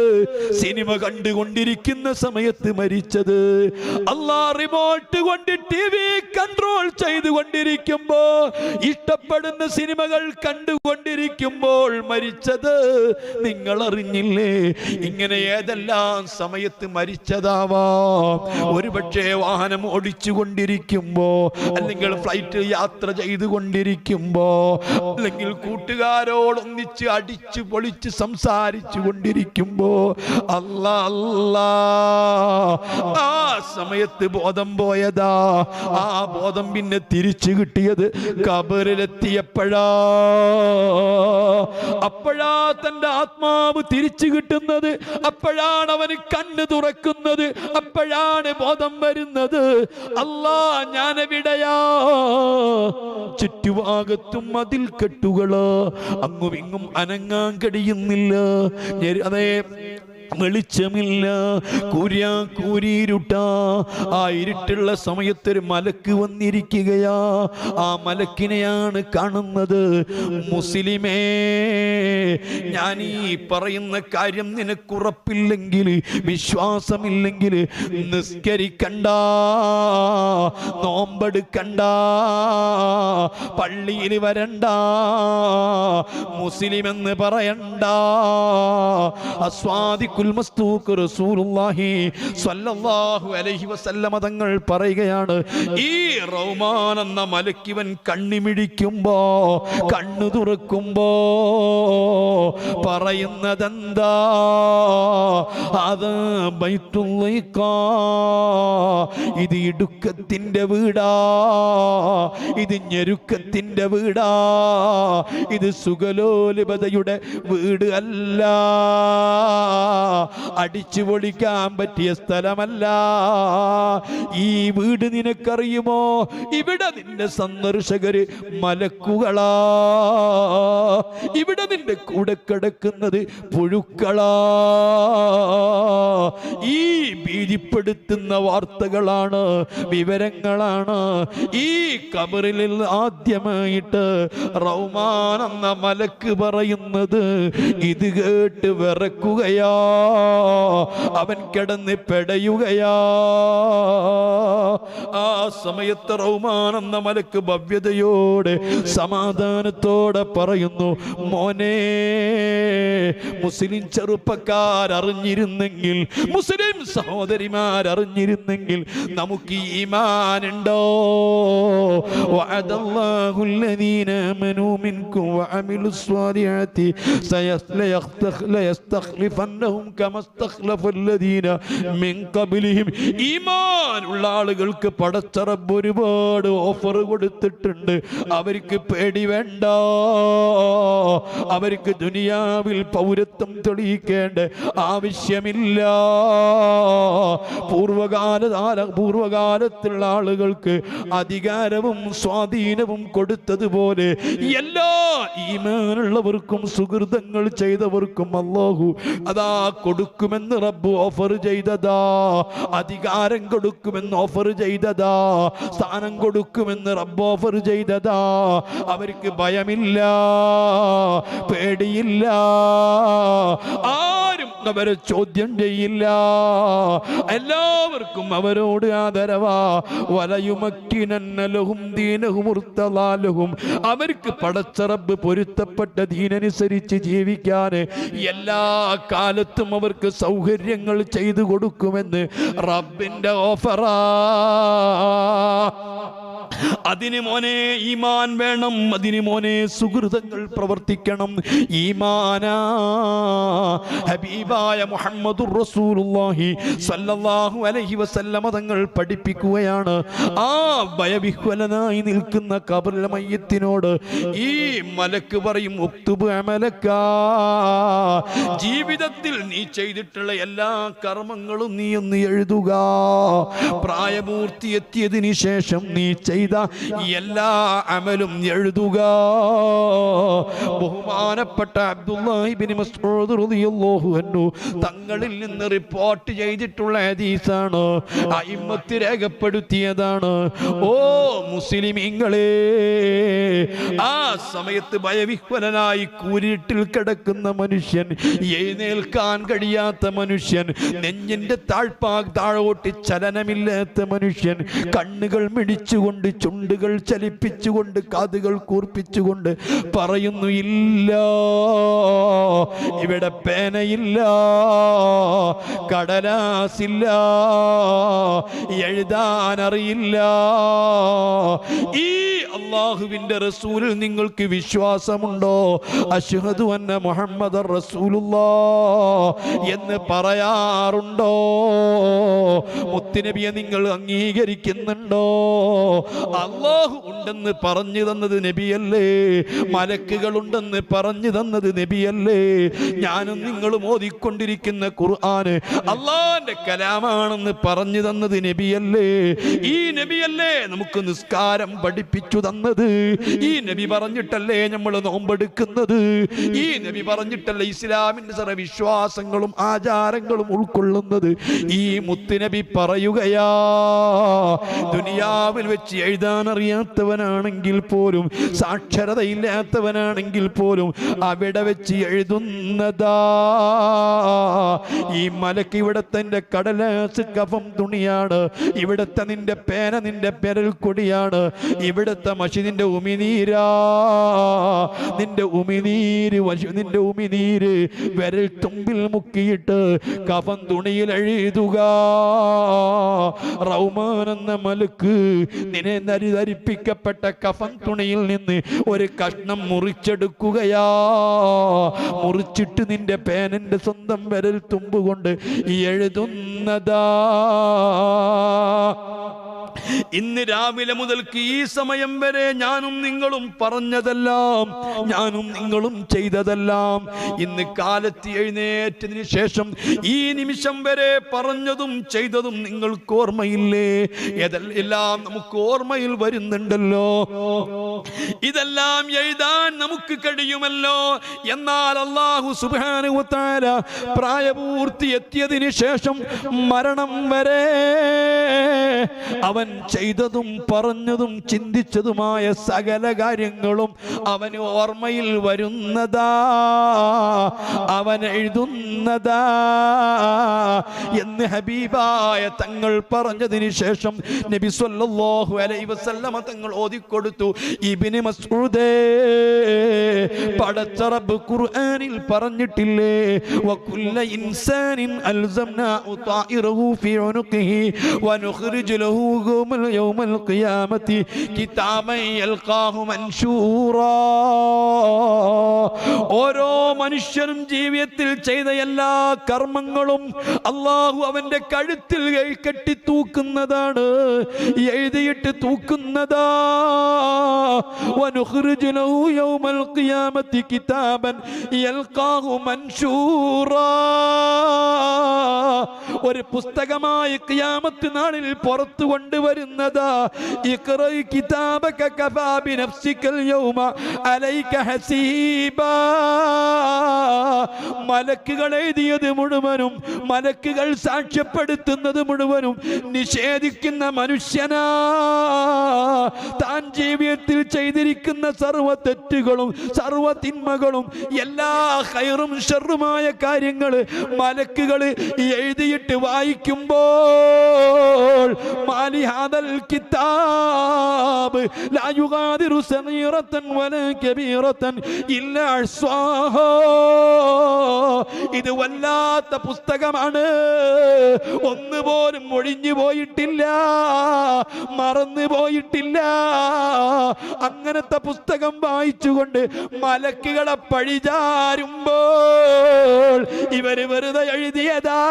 സിനിമ കണ്ടുകൊണ്ടിരിക്കുന്ന സമയത്ത് മരിച്ചത്, റിമോട്ട് കൊണ്ട് TV കൺട്രോൾ ചെയ്തുകൊണ്ടിരിക്കുമ്പോ ഇഷ്ടപ്പെടുന്ന സിനിമകൾ കണ്ടുകൊണ്ടിരിക്കുമ്പോൾ മരിച്ചത് നിങ്ങൾ അറിഞ്ഞില്ലേ? ഇങ്ങനെ ഏതെല്ലാം സമയത്ത് മരിച്ചതാവാം. ഒരുപക്ഷെ വാഹനം ഓടിച്ചുകൊണ്ടിരിക്കുമ്പോ, അല്ലെങ്കിൽ ഫ്ലൈറ്റ് യാത്ര ചെയ്തുകൊണ്ടിരിക്കുമ്പോ, അല്ലെങ്കിൽ കൂട്ടുകാരോടൊന്നിച്ച് അടിച്ചു പൊളിച്ച് സംസാരിച്ചു കൊണ്ടിരിക്കുമ്പോ, അല്ലാ അല്ലാ, ആ സമയത്ത് ബോധം പോയതാ. ആ ബോധം പിന്നെ തിരിച്ചു കിട്ടിയത് ഖബറിലെത്തിയപ്പോഴാ. അപ്പോഴാ തന്റെ ആത്മാവ് തിരിച്ചു കിട്ടുന്നത്, അപ്പോഴാണ് അവന് കണ്ണ് തുറക്കുന്നത്, അപ്പോഴാണ് ബോധം വരുന്നത്. അല്ലാ, ഞാനെവിടെയാ? ചുറ്റുഭാഗത്തും മതിൽ കെട്ടുകള്, അങ്ങും ഇങ്ങും അനങ്ങാൻ കഴിയുന്നില്ല. അതേ, വെളിച്ചമില്ല, കൂരിരുട്ടാ. ആ ഇരുട്ടുള്ള സമയത്തൊരു മലക്ക് വന്നിരിക്കുകയാ. ആ മലക്കിനെയാണ് കാണുന്നത്. മുസ്ലിമേ, ഞാൻ ഈ പറയുന്ന കാര്യം നിനക്കുറപ്പില്ലെങ്കിൽ, വിശ്വാസമില്ലെങ്കിൽ നിസ്കരിക്കണ്ട, നോമ്പെടുക്കണ്ട, പള്ളിയിൽ വരണ്ട, മുസ്ലിം എന്ന് പറയണ്ട. റസൂലുള്ളാഹി സ്വല്ലല്ലാഹു അലൈഹി വസല്ലമ തങ്ങൾ പറയുകയാണ്, ഈ റൗമാൻ എന്ന മലക്കിവൻ കണ്ണിമിടിക്കുമ്പോ, കണ്ണു തുറക്കുമ്പോ പറയുന്നതെന്താ? അത് ബൈത്തുള്ളാ, ഇത് ഇടുക്കത്തിന്റെ വീടാ, ഇത് ഞെരുക്കത്തിന്റെ വീടാ, ഇത് സുഖലോലുപതയുടെ വീട് അല്ല, അടിച്ചു പൊളിക്കാൻ പറ്റിയ സ്ഥലമല്ല. ഈ വീട് നിനക്കറിയുമോ? ഇവിടെ നിന്റെ സന്ദർശകര് മലക്കുകളാ, ഇവിടെ നിന്റെ കൂടെ കിടക്കുന്നത് പുഴുക്കളാ. ഈ ഭീതിപ്പെടുത്തുന്ന വാർത്തകളാണ്, വിവരങ്ങളാണ്. ഈ ഖബറിൽ ആദ്യമായിട്ട് റൗമാൻ എന്ന മലക്ക് പറയുന്നത്. ഇത് കേട്ട് വിറക്കുകയാ, അവൻ കിടന്ന് പെടയുകയാ. ആ സമയത്ത് റൗമാൻ എന്ന മലക്ക് ഭവ്യതയോടെ സമാധാനത്തോടെ പറയുന്നു, മോനെ, മുസ്ലിം ചെറുപ്പക്കാരറിഞ്ഞിരുന്നെങ്കിൽ, മുസ്ലിം സഹോദരിമാരറിഞ്ഞിരുന്നെങ്കിൽ നമുക്ക് ഈമാനുണ്ടോ? വഅദല്ലാഹു الذين آمنوا منكم وعملوا الصالحات ليستخلفنهم كما استخلف الذين من قبلهم. ഈമാനുള്ള ആളുകൾക്ക് പടച്ച റബ്ബ് ഒരുപാട് ഓഫർ കൊടുത്തിട്ടുണ്ട്. അവർക്ക് പേടി വേണ്ട, അവർക്ക് ദുനിയാവിൽ പൗരത്വം തെളിയിക്കേണ്ട ആവശ്യമില്ല. പൂർവകാലത്തുള്ള ആളുകൾക്ക് അധികാരവും സ്വാധീനവും കൊടുത്തതുപോലെ എല്ലാ ഈമാനുള്ളവർക്കും സുഹൃതങ്ങൾ ചെയ്തവർക്കും അല്ലാഹു അതാ കൊടുക്കുമെന്ന് റബ്ബ് ഓഫർ ചെയ്തതാ. അധികാരം കൊടുക്കുമെന്ന് ഓഫർ ചെയ്തതാ, സ്ഥാനം കൊടുക്കുമെന്ന് റബ്ബ് ഓഫർ ചെയ്തതാ. അവർക്ക് ഭയമില്ല, പേടിയില്ല, ആരും അവരെ ചോദ്യം ചെയ്യില്ല. എല്ലാവർക്കും അവരോട് ആദരവാ. വലയുമക്കിനന്ന ലഹും ദീനഹും ഉർത്തദാ ലഹും. അവർക്ക് പടച്ച റബ്ബ് പൊരുത്തപ്പെട്ട ദീനനുസരിച്ച് ജീവിക്കാൻ എല്ലാ കാലത്തും അവർക്ക് സൗകര്യങ്ങൾ ചെയ്തു കൊടുക്കുമെന്ന് റബ്ബിന്റെ ഓഫറാ. അതിന് മോനെ ഈമാൻ വേണം, അതിന് മോനെ സുഹൃതങ്ങൾ പ്രവർത്തിക്കണം. ഈമാനാ ഹബീബായ മുഹമ്മദുർ റസൂലുള്ളാഹി സ്വല്ലല്ലാഹു അലൈഹി വസല്ലമ തങ്ങൾ പഠിപ്പിക്കുകയാണ്. ആ ഭയവിഹ്വലനായി നിൽക്കുന്ന ഖബറിലെ മയ്യത്തിനോട് ഈ മലക്ക് പറയും, ഉക്തുബ് അമലക, ജീവിതത്തിൽ നീ ചെയ്തിട്ടുള്ള എല്ലാ കർമ്മങ്ങളും നീ ഒന്ന് എഴുതുക. പ്രായപൂർത്തി എത്തിയതിന് ശേഷം നീ ചെയ്ത എല്ലാ അമലും എഴുതുക. ബഹുമാനപ്പെട്ട അബ്ദുല്ലാഹി ഇബ്നു മസ്ഊദ് റളിയല്ലാഹു അൻഹു തങ്ങളിൽ നിന്ന് റിപ്പോർട്ട് ചെയ്തിട്ടുള്ള ഹദീസാണ്, അയിമ്മത്ത് രേഖപ്പെടുത്തിയതാണ്. ഓ മുസ്ലിമീങ്ങളെ, ആ സമയത്ത് ഭയവിഹ്വലനായി കൂരിട്ടിൽ കിടക്കുന്ന മനുഷ്യൻ, എഴുന്നേൽക്കാൻ കഴിയാത്ത മനുഷ്യൻ, നെഞ്ഞിന്റെ താഴോട്ട് ചലനമില്ലാത്ത മനുഷ്യൻ, കണ്ണുകൾ മിടിച്ചുകൊണ്ട്, ചുണ്ടുകൾ ചലിപ്പിച്ചുകൊണ്ട്, കാതുകൾ കൂർപ്പിച്ചുകൊണ്ട് പറയുന്നു, ഇല്ല, ഇവിടെ പേനയില്ല, കടലാസില്ല, എഴുതാനറിയില്ല. ഈ അല്ലാഹുവിന്റെ റസൂലിൽ നിങ്ങൾക്ക് വിശ്വാസമുണ്ടോ? അശ്ഹദു അന്ന മുഹമ്മദർ റസൂലുള്ളാഹ് എന്ന് പറയാറുണ്ടോ? മുത്തുനബിയെ നിങ്ങൾ അംഗീകരിക്കുന്നുണ്ടോ? അല്ലാഹു ഉണ്ടെന്ന് പറഞ്ഞു തന്നത് നബിയല്ലേ? മലക്കുകൾ ഉണ്ടെന്ന് പറഞ്ഞു തന്നത് നബിയല്ലേ? ഞാനും നിങ്ങളും ഓതിക്കൊണ്ടിരിക്കുന്ന ഖുർആൻ അല്ലാഹുവിന്റെ കലാമാണെന്ന് പറഞ്ഞു തന്നത് നബിയല്ലേ? ഈ നബിയല്ലേ നമുക്ക് നിസ്കാരം പഠിപ്പിച്ചു തന്നത്? ഈ നബി പറഞ്ഞിട്ടല്ലേ നമ്മൾ നോമ്പെടുക്കുന്നത്? ഈ നബി പറഞ്ഞിട്ടല്ലേ ഇസ്ലാമിന്റെ സർവ്വ വിശ്വാസങ്ങളും ആചാരങ്ങളും ഉൾക്കൊള്ളുന്നത്? ഈ മുത്തുനബി പറയുകയാ, ദുനിയാവിൽ വെച്ച് എഴുതാൻ അറിയാത്തവനാണെങ്കിൽ പോലും, സാക്ഷരതയില്ലാത്തവനാണെങ്കിൽ പോലും അവിടെ വെച്ച് എഴുതുന്നതാ. ഈ മലക്ക് ഇവിടത്തെ കടലാസ് കഫം തുണിയാണ്, ഇവിടത്തെ നിന്റെ പേന നിന്റെ പെരൽ കൊടിയാണ്, ഇവിടത്തെ മഷി നിന്റെ ഉമിനീരാ. നിന്റെ ഉമിനീര് വിരൽ തുമ്പിൽ മുക്കിയിട്ട് കഫം തുണിയിൽ എഴുതുക. റൗമാൻ എന്ന മലക്ക് നിന്നെ ധരിപ്പിക്കപ്പെട്ട കഫൻ തുണിയിൽ നിന്ന് ഒരു കഷ്ണം മുറിച്ചെടുക്കുകയാ. മുറിച്ചിട്ട് നിന്റെ പേനന്റെ സ്വന്തം വിരൽ തുമ്പുകൊണ്ട് എഴുതുന്നതാ. ഇന്ന് രാവിലെ മുതൽക്ക് ഈ സമയം വരെ ഞാനും നിങ്ങളും പറഞ്ഞതെല്ലാം, ഞാനും നിങ്ങളും ചെയ്തതെല്ലാം, ഇന്ന് കാലത്ത് എഴുന്നേറ്റതിന് ശേഷം ഈ നിമിഷം വരെ പറഞ്ഞതും ചെയ്തതും നിങ്ങൾക്ക് ഓർമ്മയില്ലേ? ഇതെല്ലാം നമുക്ക് ഓർമ്മയിൽ വരുന്നുണ്ടല്ലോ. ഇതെല്ലാം എഴുതാൻ നമുക്ക് കഴിയുമല്ലോ. എന്നാൽ അല്ലാഹു സുബ്ഹാനഹു വ തആല പ്രായപൂർത്തി എത്തിയതിന് ശേഷം മരണം വരെ അവൻ ചെയ്തതും പറഞ്ഞതും ചിന്തിച്ചതുമായ സകല കാര്യങ്ങളും അവന് ഓർമ്മയിൽ വരുന്നതാ, അവൻ എഴുതുന്നതാ എന്ന് ഹബീബായ തങ്ങൾ പറഞ്ഞതിന് ശേഷം നബി സല്ലല്ലാഹു അലൈഹി വസല്ലമ തങ്ങൾ ഓതിക്കൊടുത്തു. ഇബ്നു മസ്ഊദേ, പടച്ച റബ്ബ് ഖുർആനിൽ പറഞ്ഞിട്ടില്ലേ, വകുല്ല ഇൻസാനിൻ അൽസംനാഉ ത്വാഇറഹു ഫീ ഉനുഖിഹി വനുഖ്രിജു ലഹു യൗമൽ ഖിയാമത്തി കിതാബൻ യൽഖാഹു മൻശൂറാ. ഓരോ മനുഷ്യനും ജീവിതത്തിൽ ചെയ്ത എല്ലാ കർമ്മങ്ങളും അല്ലാഹു അവന്റെ കഴുത്തിൽ കെട്ടി തൂക്കുന്നതാണ്, എഴുതിയിട്ട് തൂക്കുന്നതാ. വനുഖ്രിജു ലഹു യൗമൽ ഖിയാമത്തി കിതാബൻ യൽഖാഹു മൻശൂറാ. ഒരു പുസ്തകമായി ഖിയാമത്ത് നാളിൽ പുറത്തു കൊണ്ടുവരുന്നതാ. ഇഖ്റഇ കിതാബക കഫാ ബിനഫ്സികൽ യൗമ അലൈക ഹസീബാ. മലക്കുകൾ എഴുതിയത് മുഴുവനും, മലക്കുകൾ സാക്ഷ്യപ്പെടുത്തുന്നത് മുഴുവനും നിഷേധിക്കുന്ന മനുഷ്യനാ. താൻ ജീവിതത്തിൽ ചെയ്തിരിക്കുന്ന സർവ്വ തെറ്റുകളും സർവ്വ തിന്മകളും എല്ലാ ഖൈറും ഷർറുമായ കാര്യങ്ങൾ മലക്കുകൾ എഴുതിയിട്ട് വായിക്കുമ്പോൾ മാലി ഹാദൽ കിതാബ് കിതാബ് ലാ യുഗാദിറു സഗീറതൻ വലാ കബീറതൻ ഇല്ലാ അഹ്സാഹാ. ഇത് വല്ലാത്ത പുസ്തകമാണ്, ഒന്നുപോലും ഒഴിഞ്ഞു പോയിട്ടില്ല, മറന്നു പോയിട്ടില്ല. അങ്ങനത്തെ പുസ്തകം വായിച്ചുകൊണ്ട് മലക്കുകളെ പഴിചാരുമ്പോൾ ഇവര് വെറുതെ എഴുതിയതാ,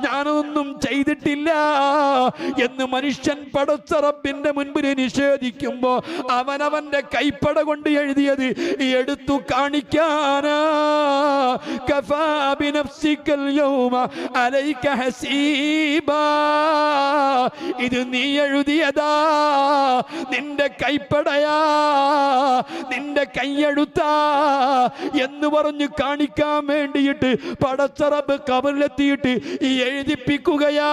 ഞാനൊന്നും ചെയ്തിട്ടില്ല എന്ന് മനുഷ്യൻ പടച്ച റബ്ബിന്റെ മുൻപിൽ നിഷേധിക്കുമ്പോ അവനവന്റെ കൈപ്പട കൊണ്ട് എഴുതിയത് എടുത്തു കാണിക്കാനാ. കഫാ ബിനഫ്സിക്കൽ യൗമ അലൈക ഹസീബാ. ഇത് നീ എഴുതിയതാ, നിന്റെ കൈപ്പടയാ, നിന്റെ കൈയെഴുത്താ എന്ന് പറഞ്ഞു കാണിക്കാൻ വേണ്ടിയിട്ട് പടച്ച റബ്ബ് ഖബറിലെത്തിയിട്ട് എഴുതിപ്പിക്കുകയാ.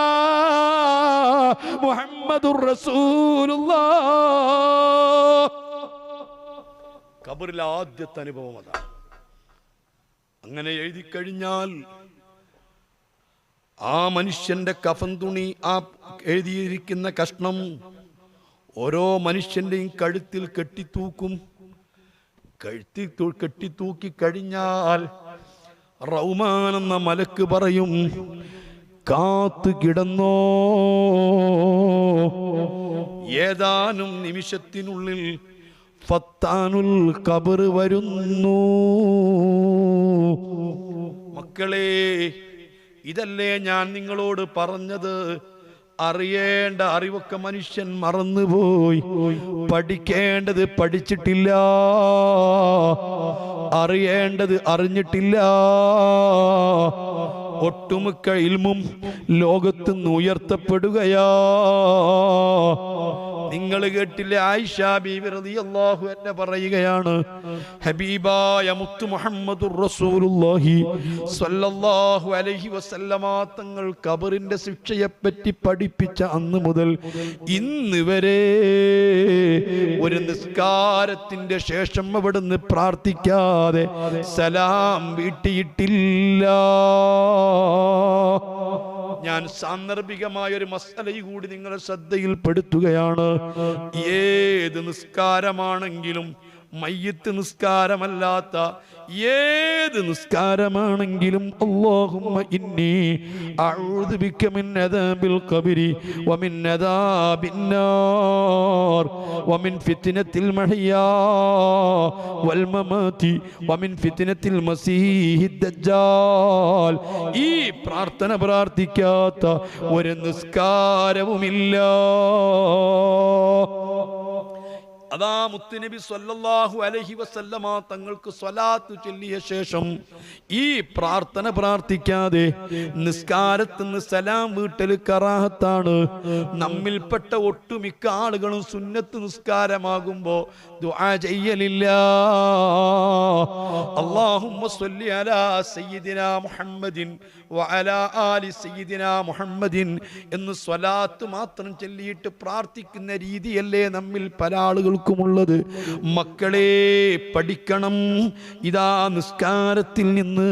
മുഹമ്മദുർ റസൂലുള്ളാഹ്. ഖബറിലെ ആദ്യത്തെ അനുഭവം അതാണ്. അങ്ങനെ എഴുതി കഴിഞ്ഞാൽ ആ മനുഷ്യന്റെ കഫൻ തുണി, ആ എഴുതിയിരിക്കുന്ന കഷ്ണം ഓരോ മനുഷ്യന്റെയും കഴുത്തിൽ കെട്ടിത്തൂക്കും. കെട്ടിത്തൂക്കി കഴിഞ്ഞാൽ റൗമാൻ എന്ന മലക്ക് പറയും, കാത്തു കിടന്നോ, ഏതാനും നിമിഷത്തിനുള്ളിൽ ഫത്താനുൽ ഖബർ വരുന്നു. മക്കളെ, ഇതല്ലേ ഞാൻ നിങ്ങളോട് പറഞ്ഞത്? അറിയേണ്ട അറിവൊക്കെ മനുഷ്യൻ മറന്നുപോയി, പഠിക്കേണ്ടത് പഠിച്ചിട്ടില്ല, അറിയേണ്ടത് അറിഞ്ഞിട്ടില്ല. ഒട്ടുമിക്ക ഇൽമും ലോകത്തുനിന്ന് ഉയർത്തപ്പെടുകയാ. നിങ്ങൾ കേട്ടില്ലേ, ആയിഷ ബീവി റളിയല്ലാഹു അൻഹ പറയുകയാണ്, ഹബീബായ മുത്തു മുഹമ്മദുർ റസൂലുള്ളാഹി സ്വല്ലല്ലാഹു അലൈഹി വസല്ലമ തങ്ങൾ ഖബറിന്റെ ശിക്ഷയെപ്പറ്റി പഠിപ്പിച്ച അന്ന് മുതൽ ഇന്ന് വരെ ഒരു നിസ്കാരത്തിന്റെ ശേഷം അവിടുന്ന് പ്രാർത്ഥിക്കാതെ സലാം വീട്ടിയിട്ടില്ല. ഞാൻ സാന്ദർഭികമായ ഒരു മസല കൂടി നിങ്ങളെ ശ്രദ്ധയിൽപ്പെടുത്തുകയാണ്. ഏത് നിസ്കാരമാണെങ്കിലും, മയ്യിത്ത് നിസ്കാരമല്ലാത്ത ഏത് നിസ്കാരമാണെങ്കിലും, അല്ലാഹുമ്മ ഇന്നി അഊദു ബിക മിൻ അദാബിൽ ഖബരി വമിൻ അദാബിൻ നാർ വമിൻ ഫിത്നത്തിൽ മഹിയാ വൽ മമാതി വമിൻ ഫിത്നത്തിൽ മസീഹിദ് ദജ്ജാൽ. ഈ പ്രാർത്ഥന പ്രാർത്ഥിക്കാത്ത ഒരു നിസ്കാരവുമില്ല. അതാ മുത്തുനബി സ്വല്ലല്ലാഹു അലൈഹി വസല്ലമ തങ്ങൾക്ക് സ്വലാത്ത് ചൊല്ലിയ ശേഷം ഈ പ്രാർത്ഥന പ്രാർത്ഥിക്കാതെ നിസ്കാരത്തിൽ നിന്ന് സലാം വീട്ടൽ കറാഹത്താണ്. നമ്മിൽപ്പെട്ട ഒട്ടുമിക്ക ആളുകളും സുന്നത്ത് നിസ്കാരമാകുമ്പോ ദുആ ചെയ്യലില്ല. അല്ലാഹുമ്മ സ്വല്ലി അലാ സയ്യിദിനാ മുഹമ്മദിൻ വഅലാ ആലി സയ്യിദിനാ മുഹമ്മദിൻ എന്ന് സ്വലാത്ത് മാത്രം ചൊല്ലിയിട്ട് പ്രാർത്ഥിക്കുന്ന രീതിയല്ലേ നമ്മിൽ പല ആളുകൾക്കുമുള്ളത്. മക്കളെ, പഠിക്കണം. ഇതാ നിസ്കാരത്തിൽ നിന്ന്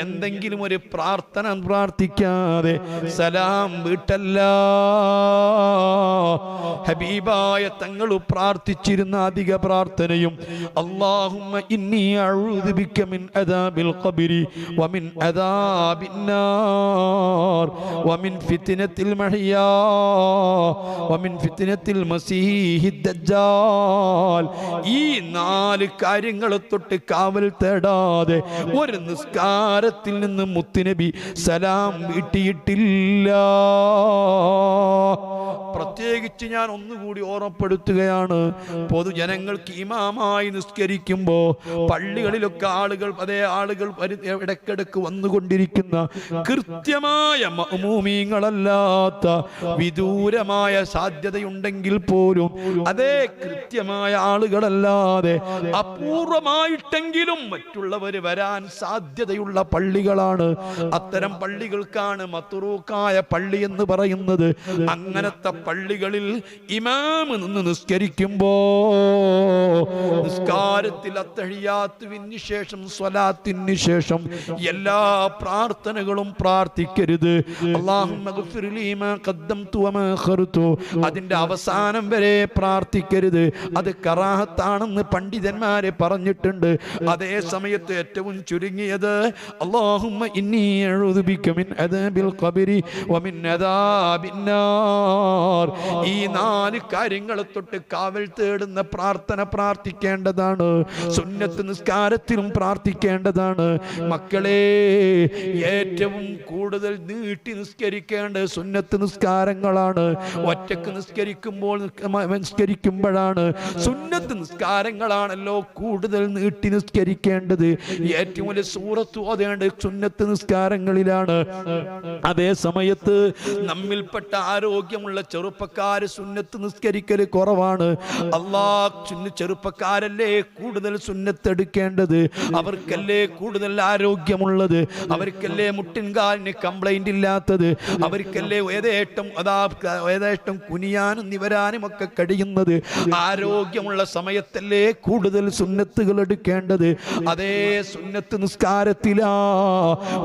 എന്തെങ്കിലും ഒരു പ്രാർത്ഥന പ്രാർത്ഥിക്കാതെ സലാം വീട്ടല്ല. ഹബീബായ തങ്ങൾ പ്രാർത്ഥിച്ചിരുന്ന അധിക പ്രാർത്ഥനയും അല്ലാഹുമ്മ ഇന്നി അഊദു ബിക മിൻ അദാബിൽ ഖബരി വമിൻ അദാബിൻ നാർ വമിൻ ഫിത്നത്തിൽ മഹിയാ വമിൻ ഫിത്നത്തിൽ മസീഹിദ് ദജ്ജാൽ. ഈ 4 കാര്യങ്ങളെ തൊട്ട് കാവൽ തേടാതെ ഒരു നിസ്കാരത്തിൽ നിന്ന് മുത്തുനബി സലാം വീട്ടിയിട്ടില്ല. പ്രത്യേകിച്ച് ഞാൻ ഒന്നുകൂടി ഓർമ്മപ്പെടുത്തുകയാണ്, പൊതുജനങ്ങൾക്ക് ഇമാമായി നിസ്കരിക്കുമ്പോൾ പള്ളികളിലൊക്കെ അതേ ആളുകൾ ഇടയ്ക്കിടയ്ക്ക് വന്നുകൊണ്ടിരിക്കുന്ന കൃത്യമായ മഅ്മൂമീങ്ങളല്ലാത്ത വിദൂരമായ സാധ്യതയുണ്ടെങ്കിൽ പോലും അതേ കൃത്യമായ ആളുകളല്ലാതെ അപൂർവമായിട്ടെങ്കിലും മറ്റുള്ളവർ വരാൻ സാധ്യതയുള്ള പള്ളികളാണ്. അത്തരം പള്ളികൾക്കാണ് മത്റൂക്കായ പള്ളി എന്ന് പറയുന്നത്. അങ്ങനത്തെ പള്ളികളിൽ ഇമാം നിന്ന് നിസ്കരിക്കുമ്പോ നിസ്കാരത്തിൽ അത്തഹിയ്യാത്തുവിന് ശേഷം സ്വലാത്തിന് ശേഷം എല്ലാ പ്രാർത്ഥനകളും പ്രാർത്ഥിക്കരുത്. അല്ലാഹുമ്മ ഗ്ഫിർ ലീ മാ ഖദ്ദംതു വമാ അഖർതു, അതിന്റെ അവസാനം വരെ പ്രാർത്ഥിക്കരുത്. അത് കറാഹത്താണെന്ന് പണ്ഡിതന്മാരെ പറഞ്ഞിട്ടുണ്ട്. അതേ സമയത്ത് ഏറ്റവും ചുരുങ്ങിയത് അല്ലാഹുമ്മ ഇന്നി അഊദു ബിക മിൻ അദാബിൽ ഖബ്രി വമിൻ അദാബിൻ നാർ, ഈ 4 കാര്യങ്ങളെ തൊട്ട് കാവൽ തേടുന്ന പ്രാർത്ഥന പ്രാർത്ഥിക്കേണ്ടതാണ്. സുന്നത്ത് നിസ്കാരത്തിലും പ്രാർത്ഥിക്കേണ്ടതാണ്. മക്കളെ, ഏറ്റവും കൂടുതൽ നീട്ടി നിസ്കരിക്കേണ്ടത് സുന്നത്ത് നിസ്കാരങ്ങളാണ്. ഒറ്റക്ക് നിസ്കരിക്കുമ്പോഴാണ് സുന്നത്ത് നിസ്കാരങ്ങളാണല്ലോ കൂടുതൽ നീട്ടി നിസ്കരിക്കേണ്ടത്. ഏറ്റവും വലിയ സൂറത്ത് ഓതേണ്ടത് സുന്നത്ത് നിസ്കാരങ്ങളിലാണ്. അതേ സമയത്ത് നമ്മിൽപ്പെട്ട ആരോഗ്യമുള്ള ചെറുപ്പക്കാര് സുന്നത്ത് നിസ്കരിക്കൽ കുറവാണ്. ചെറുപ്പക്കാരല്ലേ കൂടുതൽ സുന്നത്ത് എടുക്കേണ്ടത്, അവർക്കല്ലേ കൂടുതൽ ആരോഗ്യമുള്ളത്, അവർക്കല്ലേ മുട്ടിൻകാലിന് കംപ്ലൈന്റ് ഇല്ലാത്തത്, അവർക്കല്ലേ ഏതേഷ്ടം കുനിയാനും നിവരാനും ഒക്കെ കഴിയുന്നത്. ആരോഗ്യമുള്ള സമയത്തല്ലേ കൂടുതൽ സുന്നത്തുകൾ എടുക്കേണ്ടത്. അതേ സുന്നത്ത് നിസ്കാരത്തിലാ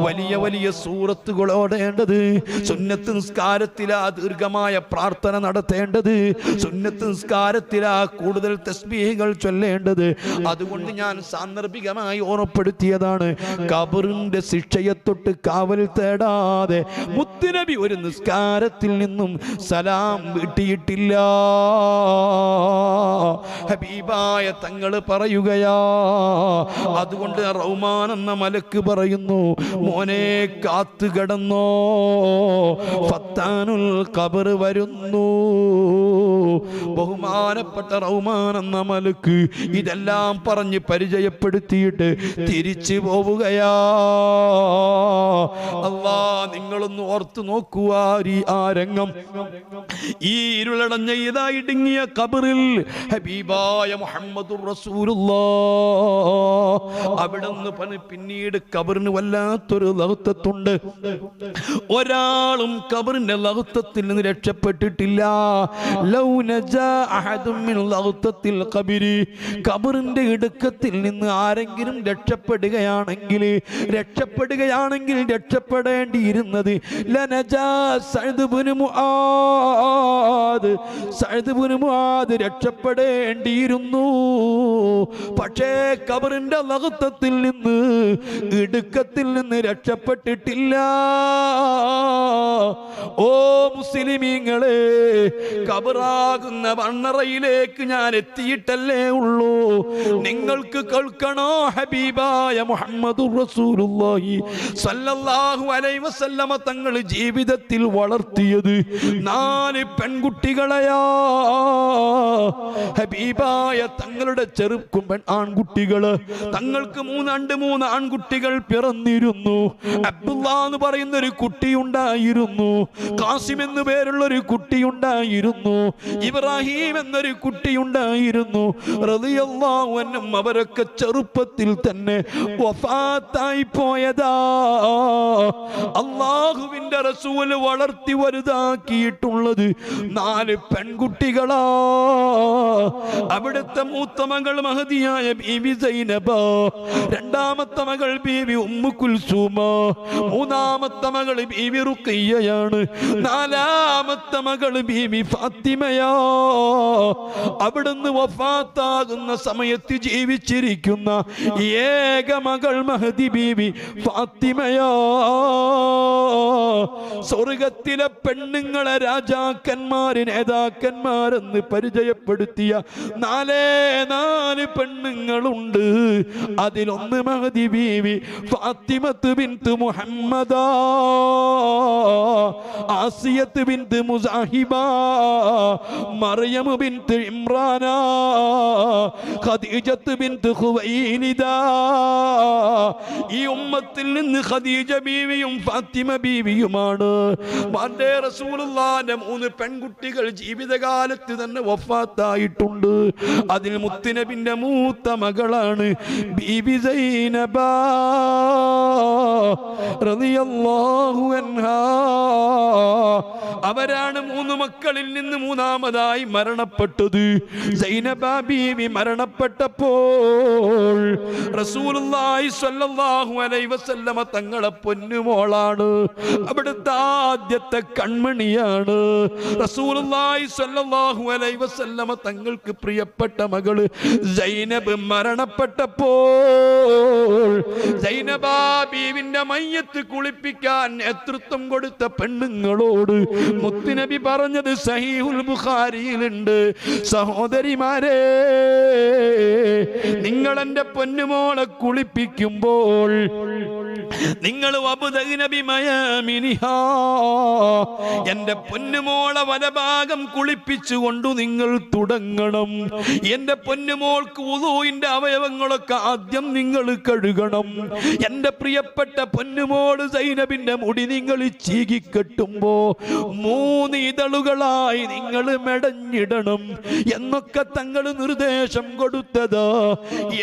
വലിയ വലിയ സൂറത്തുകൾ ഓടേണ്ടത്, സുന്നത്ത് നിസ്കാരത്തിലാ ദീർഘമായ പ്രാർത്ഥന നടത്തേണ്ടത്, സുന്നത്ത് നിസ്കാരത്തിലാ കൂടുതൽ തസ്ബീഹുകൾ ചൊല്ലേണ്ടത്. അതുകൊണ്ട് ഞാൻ സാന്ദർഭികമായി ഓർമ്മപ്പെടുത്തിയതാണ്, ഖബറിന്റെ ശിക്ഷയെ തൊട്ട് കാവൽ തേടാതെ മുത്തുനബി ഒരു നിസ്കാരത്തിൽ നിന്നും സലാം വീട്ടിയിട്ടില്ല. ഹബീബായ തങ്ങൾ പറയുകയാ, അതുകൊണ്ട് റഹ്മാൻ എന്ന മലക്ക് പറയുന്നു, മോനെ കാത്തു കിടന്നോ, ഫത്താനുൽ ഖബർ വരുന്നു. ബഹുമാനപ്പെട്ട റഹ്മാൻ എന്ന മലക്ക് ഇതെല്ലാം പറഞ്ഞ് പരിചയപ്പെടുത്തിയിട്ട് തിരിച്ചു പോവുകയാ. അല്ലാ, നിങ്ങളൊന്ന് ഓർത്തു നോക്കുക ആ രംഗം. ഈ ഇരുളടഞ്ഞ ഇതാ ഇടുങ്ങിയ ഖബറിൽ ഹബീബായ മുഹമ്മദുർ റസൂലുള്ളാഹ് അവിടുന്ന് പിന്നീട് ഖബറിന് വല്ലാത്തൊരു ലഹ്തത്തുണ്ട്. ഒരാളും ഖബറിന്റെ ലഹ്തത്തിൽ നിന്ന് രക്ഷപ്പെട്ടിട്ടില്ല. ലൗ നജാ അഹദും മിൻ ലഹ്തത്തിൽ ഖബരി, ഖബറിന്റെ ഇടുക്കത്തിൽ നിന്ന് ആരെങ്കിലും രക്ഷപ്പെടുകയാണെങ്കിൽ രക്ഷപ്പെടേണ്ടിയിരുന്നത് ലനജാ Saad ibn Muadh, Saad ibn Muadh രക്ഷപ്പെടേണ്ടിയിരുന്നു. പക്ഷേ ഖബറിന്റെ ലഹ്തത്തിൽ നിന്ന് ഇടുക്കത്തിൽ നിന്ന് രക്ഷപ്പെട്ടിട്ടില്ല. ഓ മുസ്ലിമീങ്ങളെ, ഖബറാകുന്ന മണ്ണറയിലേക്ക് ഞാൻ എത്തിയിട്ടല്ലേ ഉള്ളൂ. നിങ്ങൾക്ക് കേൾക്കണോ, ഹബീബായ മുഹമ്മദുർ റസൂലുള്ളാഹി സ്വല്ലല്ലാഹു അലൈഹി വസല്ലമ തങ്ങൾ ജീവിതത്തിൽ വളർത്തിയത് 4 പെൺകുട്ടികളെയാ. ഹബീബായ തങ്ങളുടെ ചെറുക്കുമ്പൻ ആൺകുട്ടികള്, തങ്ങൾക്ക് 3 ആൺകുട്ടികൾ പിറന്നിരുന്നു. അബ്ദുള്ള എന്ന് പറയുന്ന ഒരു കുട്ടിയുണ്ടായിരുന്നു, ഖാസിം എന്നു പേരുള്ള ഒരു കുട്ടിയുണ്ടായിരുന്നു, ഇബ്രാഹിം എന്നൊരു കുട്ടിയുണ്ടായിരുന്നു. റളിയല്ലാഹു അൻഹും അവരൊക്കെ ചെറുപ്പത്തിൽ തന്നെ വഫാത്തായി പോയതാ. അല്ലാഹുവിന്റെ റസൂൽ വളർത്തി വലുതാക്കിയിട്ടുള്ളത് 4 പെൺകുട്ടികളാ. അവിടുത്തെ മൂത്ത മകൾ മഹദിയായ ബീവി സൈനബ, രണ്ടാമത്തെ മകൾ ബീവി ഉമ്മു കുൽസൂമ, മൂന്നാമത്തെ മകൾ ബീവി റുഖിയ്യയാണ്, 4ാമത്തെ മകൾ ബീവി ഫാത്തിമയാ. അവിടുന്ന് വഫാത്താകുന്ന സമയത്ത് ജീവിച്ചിരിക്കുന്ന ഏക മകൾ മഹദി ബീവി ഫാത്തിമയാ. സ്വർഗത്തിലെ പെണ്ണുങ്ങളെ രാജാക്കന്മാര് നേതാക്കന്മാരെന്ന് പരിചയപ്പെടുത്തിയ 4 പെണ്ണുങ്ങളുണ്ട്. അതിലൊന്ന് മഹദി ബീവി ഫാത്തിമത്ത് ബിൻത് മുഹമ്മദ, ആസിയത്ത് ബിൻത് മുസാഹിബ, മറിയം ബിൻത് ഇമ്രാന, ഖദീജത്ത് ബിൻത് ഖുവൈലിദ. ഈ ഉമ്മത്തിൽ നിന്ന് ഖദീജ ബീവിയും ഫാത്തിമ ബീവിയുമാണ്. റസൂലുള്ളാഹിന്റെ 3 പെൺകുട്ടികൾ ജീവിതകാലത്ത് തന്നെ വഫാത്തായി ഉണ്ടായിട്ടുണ്ട്. അതിൽ മുത്തുനബിന്റെ മൂത്ത മകളാണ് ബീബി സൈനബ റളിയല്ലാഹു അൻഹാ. അവരാണ് 3 മക്കളിൽ നിന്ന് 3-ാമതായി മരണപ്പെട്ടത്. സൈനബ ബീവി മരണപ്പെട്ടപ്പോൾ റസൂലുള്ളാഹി സ്വല്ലല്ലാഹു അലൈഹി വസല്ലമ തങ്ങളെ പൊന്നുമോളാണ്, അവിടുത്തെ ആദ്യത്തെ കൺമണിയാണ്. റസൂലുള്ളാഹി സ്വല്ലല്ലാഹു അലൈഹി വസല്ലമ തങ്ങൾക്ക് പ്രിയപ്പെട്ട മകള് സൈനബ് മരണപ്പെട്ടപ്പോൾ സൈനബ ബീവിന്റെ മയ്യത്ത് കുളിപ്പിക്കാൻ നേതൃത്വം കൊടുത്ത പെണ്ണുങ്ങളോട് മുത്തുനബി പറഞ്ഞത് സഹീഹുൽ ബുഖാരിയിലുണ്ട്, സഹോദരിമാരെ, നിങ്ങൾ എന്റെ പൊന്നുമോളെ കുളിപ്പിക്കുമ്പോൾ നിങ്ങൾ എന്റെ പൊന്നുമോളെ വലഭാഗം കുളിപ്പിച്ചുകൊണ്ടു നിങ്ങൾ തുടങ്ങണം. എന്റെ പൊന്നുമോൾക്ക് വുളൂഇന്റെ അവയവങ്ങളൊക്കെ ആദ്യം നിങ്ങൾ കഴുകണം. എന്റെ പ്രിയപ്പെട്ട പൊന്നുമോള് സൈനബിന്റെ മുടി നിങ്ങൾ ചീകിക്കെട്ടുമ്പോ 3 ഇതളുകളായി നിങ്ങൾ മെടഞ്ഞിടണം എന്നൊക്കെ തങ്ങൾ നിർദ്ദേശം കൊടുത്തതാ.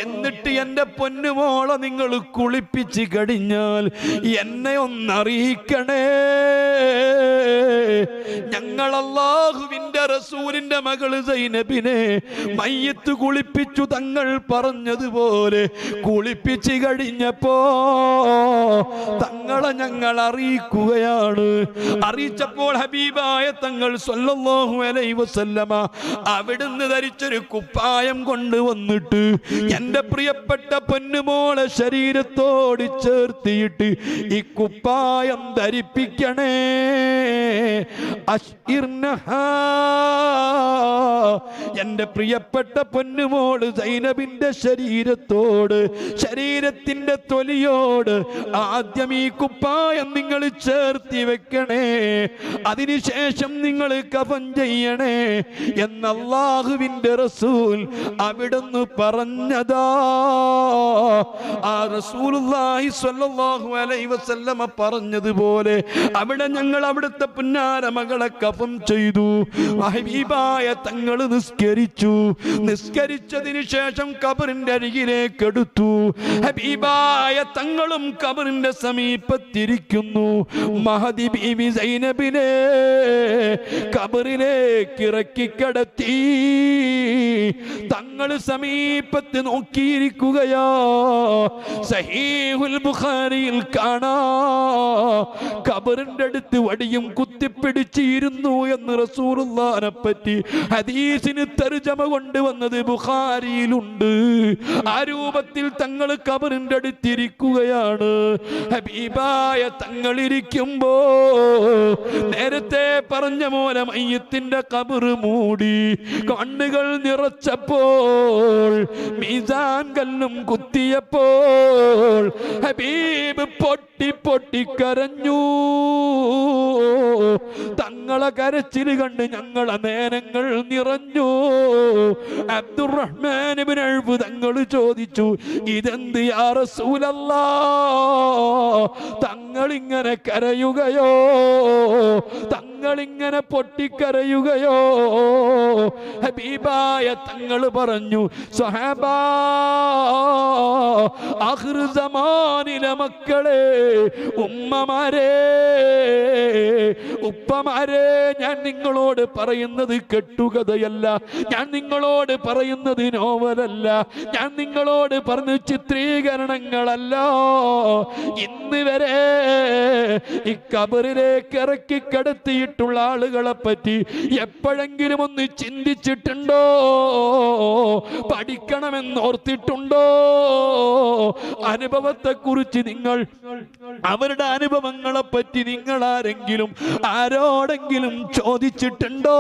എന്നിട്ട് എന്റെ പൊന്നുമോളെ നിങ്ങൾ കുളിപ്പിച്ച് കഴിഞ്ഞാൽ എന്നെ ഒന്നറിയിക്കണേ. ഞങ്ങൾ അല്ലാഹുവിന്റെ റസൂലിന്റെ മകള് സൈനബിനെ മയ്യത്ത് കുളിപ്പിച്ചു തങ്ങൾ പറഞ്ഞതുപോലെ കുളിപ്പിച്ച് കഴിഞ്ഞപ്പോ തങ്ങളെ ഞങ്ങൾ അറിയിക്കുകയാണ്. അറിയിച്ചപ്പോൾ ഹബീബായ തങ്ങൾ സ്വല്ലല്ലാഹു അലൈഹി വസല്ലമ അവിടുന്ന് ധരിച്ചൊരു കുപ്പായം കൊണ്ടുവന്നിട്ട് എന്റെ പ്രിയപ്പെട്ട പൊന്നുമോളെ ശരീരത്തോട് ചേർത്തിയിട്ട് ഈ കുപ്പായം ധരിപ്പിക്കണേ. എന്റെ പ്രിയപ്പെട്ട പൊന്നുമോള് സൈനബിന്റെ ശരീരത്തോട്, ശരീരത്തിന്റെ തൊലിയോട് ആദ്യം ഈ കുപ്പായം നിങ്ങൾ ചേർത്തി വെക്കണേ, അതിനുശേഷം നിങ്ങൾ കഫൻ ചെയ്യണേ എന്ന് അല്ലാഹുവിന്റെ റസൂൽ അവിടുന്ന് പറഞ്ഞതാ. ആ റസൂലുള്ളാഹി സ്വല്ലല്ലാഹു അലൈഹി വസല്ലമ പറഞ്ഞതുപോലെ അവിടെ ഞങ്ങൾ അവിടുത്തെ പുന്നാര മകളെ കഫൻ ചെയ്തു. ഹബീബായ തങ്ങൾ നിസ്കരിച്ചു. നിസ്കരിച്ചതിന് ശേഷം ഖബറിന്റെ അരികിലേക്ക് എടുത്തു. ഹബീബായ തങ്ങളും ഖബറിന്റെ സമീപത്തിരിക്കുന്നു. മഹദി ബീവി സൈനബിനെ ഖബറിലേക്ക് ഇറക്കി കിടത്തി. തങ്ങൾ സമീപത്ത് നോക്കിയിരിക്കുകയാ. സഹീഹുൽ ബുഖാരിയിൽ കാണാ ഖബറിന്റെ അടുത്ത് വടിയും കുത്തിപ്പിടിച്ചിരുന്നു എന്ന് റസൂലുള്ളാഹിനെ പറ്റി ഹദീസിന് തർജമ കൊണ്ടുവന്നത് ബുഖാരിയിലുണ്ട്. ആ രൂപത്തിൽ തങ്ങൾ ഖബറിന്റെ അടുത്തിരിക്കുകയാണ്. ഹബീബായ തങ്ങൾ ഇരിക്കുമ്പോ നേരത്തെ പറഞ്ഞ പോലെ മയ്യത്തിന്റെ ഖബർ മൂടി. കണ്ണുകൾ നിറച്ചപ്പോൾ മീസാൻ കല്ലും കുത്തിയപ്പോൾ ഹബീബ് പൊട്ടി പൊട്ടി കരഞ്ഞു. തങ്ങളെ കരച്ചിൽ കണ്ട് ഞങ്ങളെ നേരങ്ങൾ നിറഞ്ഞു. അബ്ദുറഹ്മാൻ ഇബ്നു ഔഫ് തങ്ങൾ ചോദിച്ചു, ഇതെന്ത് യാ റസൂലല്ലാഹ്, തങ്ങൾ ഇങ്ങനെ കരയുകയോ, തങ്ങൾ ഇങ്ങനെ പൊട്ടിക്കരയുകയോ? ഹബീബായ തങ്ങൾ പറഞ്ഞു, സ്വഹാബാ, ആഖിർ സമാനിലെ മക്കളെ, ഉമ്മമാരെ, ഉപ്പമാരെ, ഞാൻ നിങ്ങളോട് പറയുന്നത് കെട്ടുകഥയല്ല, ഞാൻ നിങ്ങളോട് പറയുന്നത് നോവലല്ല, ഞാൻ നിങ്ങളോട് പറഞ്ഞ ചിത്രീകരണങ്ങളല്ല. ഇന്ന് വരെ ഈ ഖബറിലേക്ക് ഇറക്കി കിടത്തിയിട്ടുള്ള ആളുകളെ പറ്റി എപ്പോഴെങ്കിലും ഒന്ന് ചിന്തിച്ചിട്ടുണ്ടോ? പഠിക്കണമെന്നോർത്തിട്ടുണ്ടോ? അനുഭവത്തെ കുറിച്ച് നിങ്ങൾ, അവരുടെ അനുഭവങ്ങളെ പറ്റി നിങ്ങൾ ആരെങ്കിലും ആരോടെങ്കിലും ചോദിച്ചിട്ടുണ്ടോ?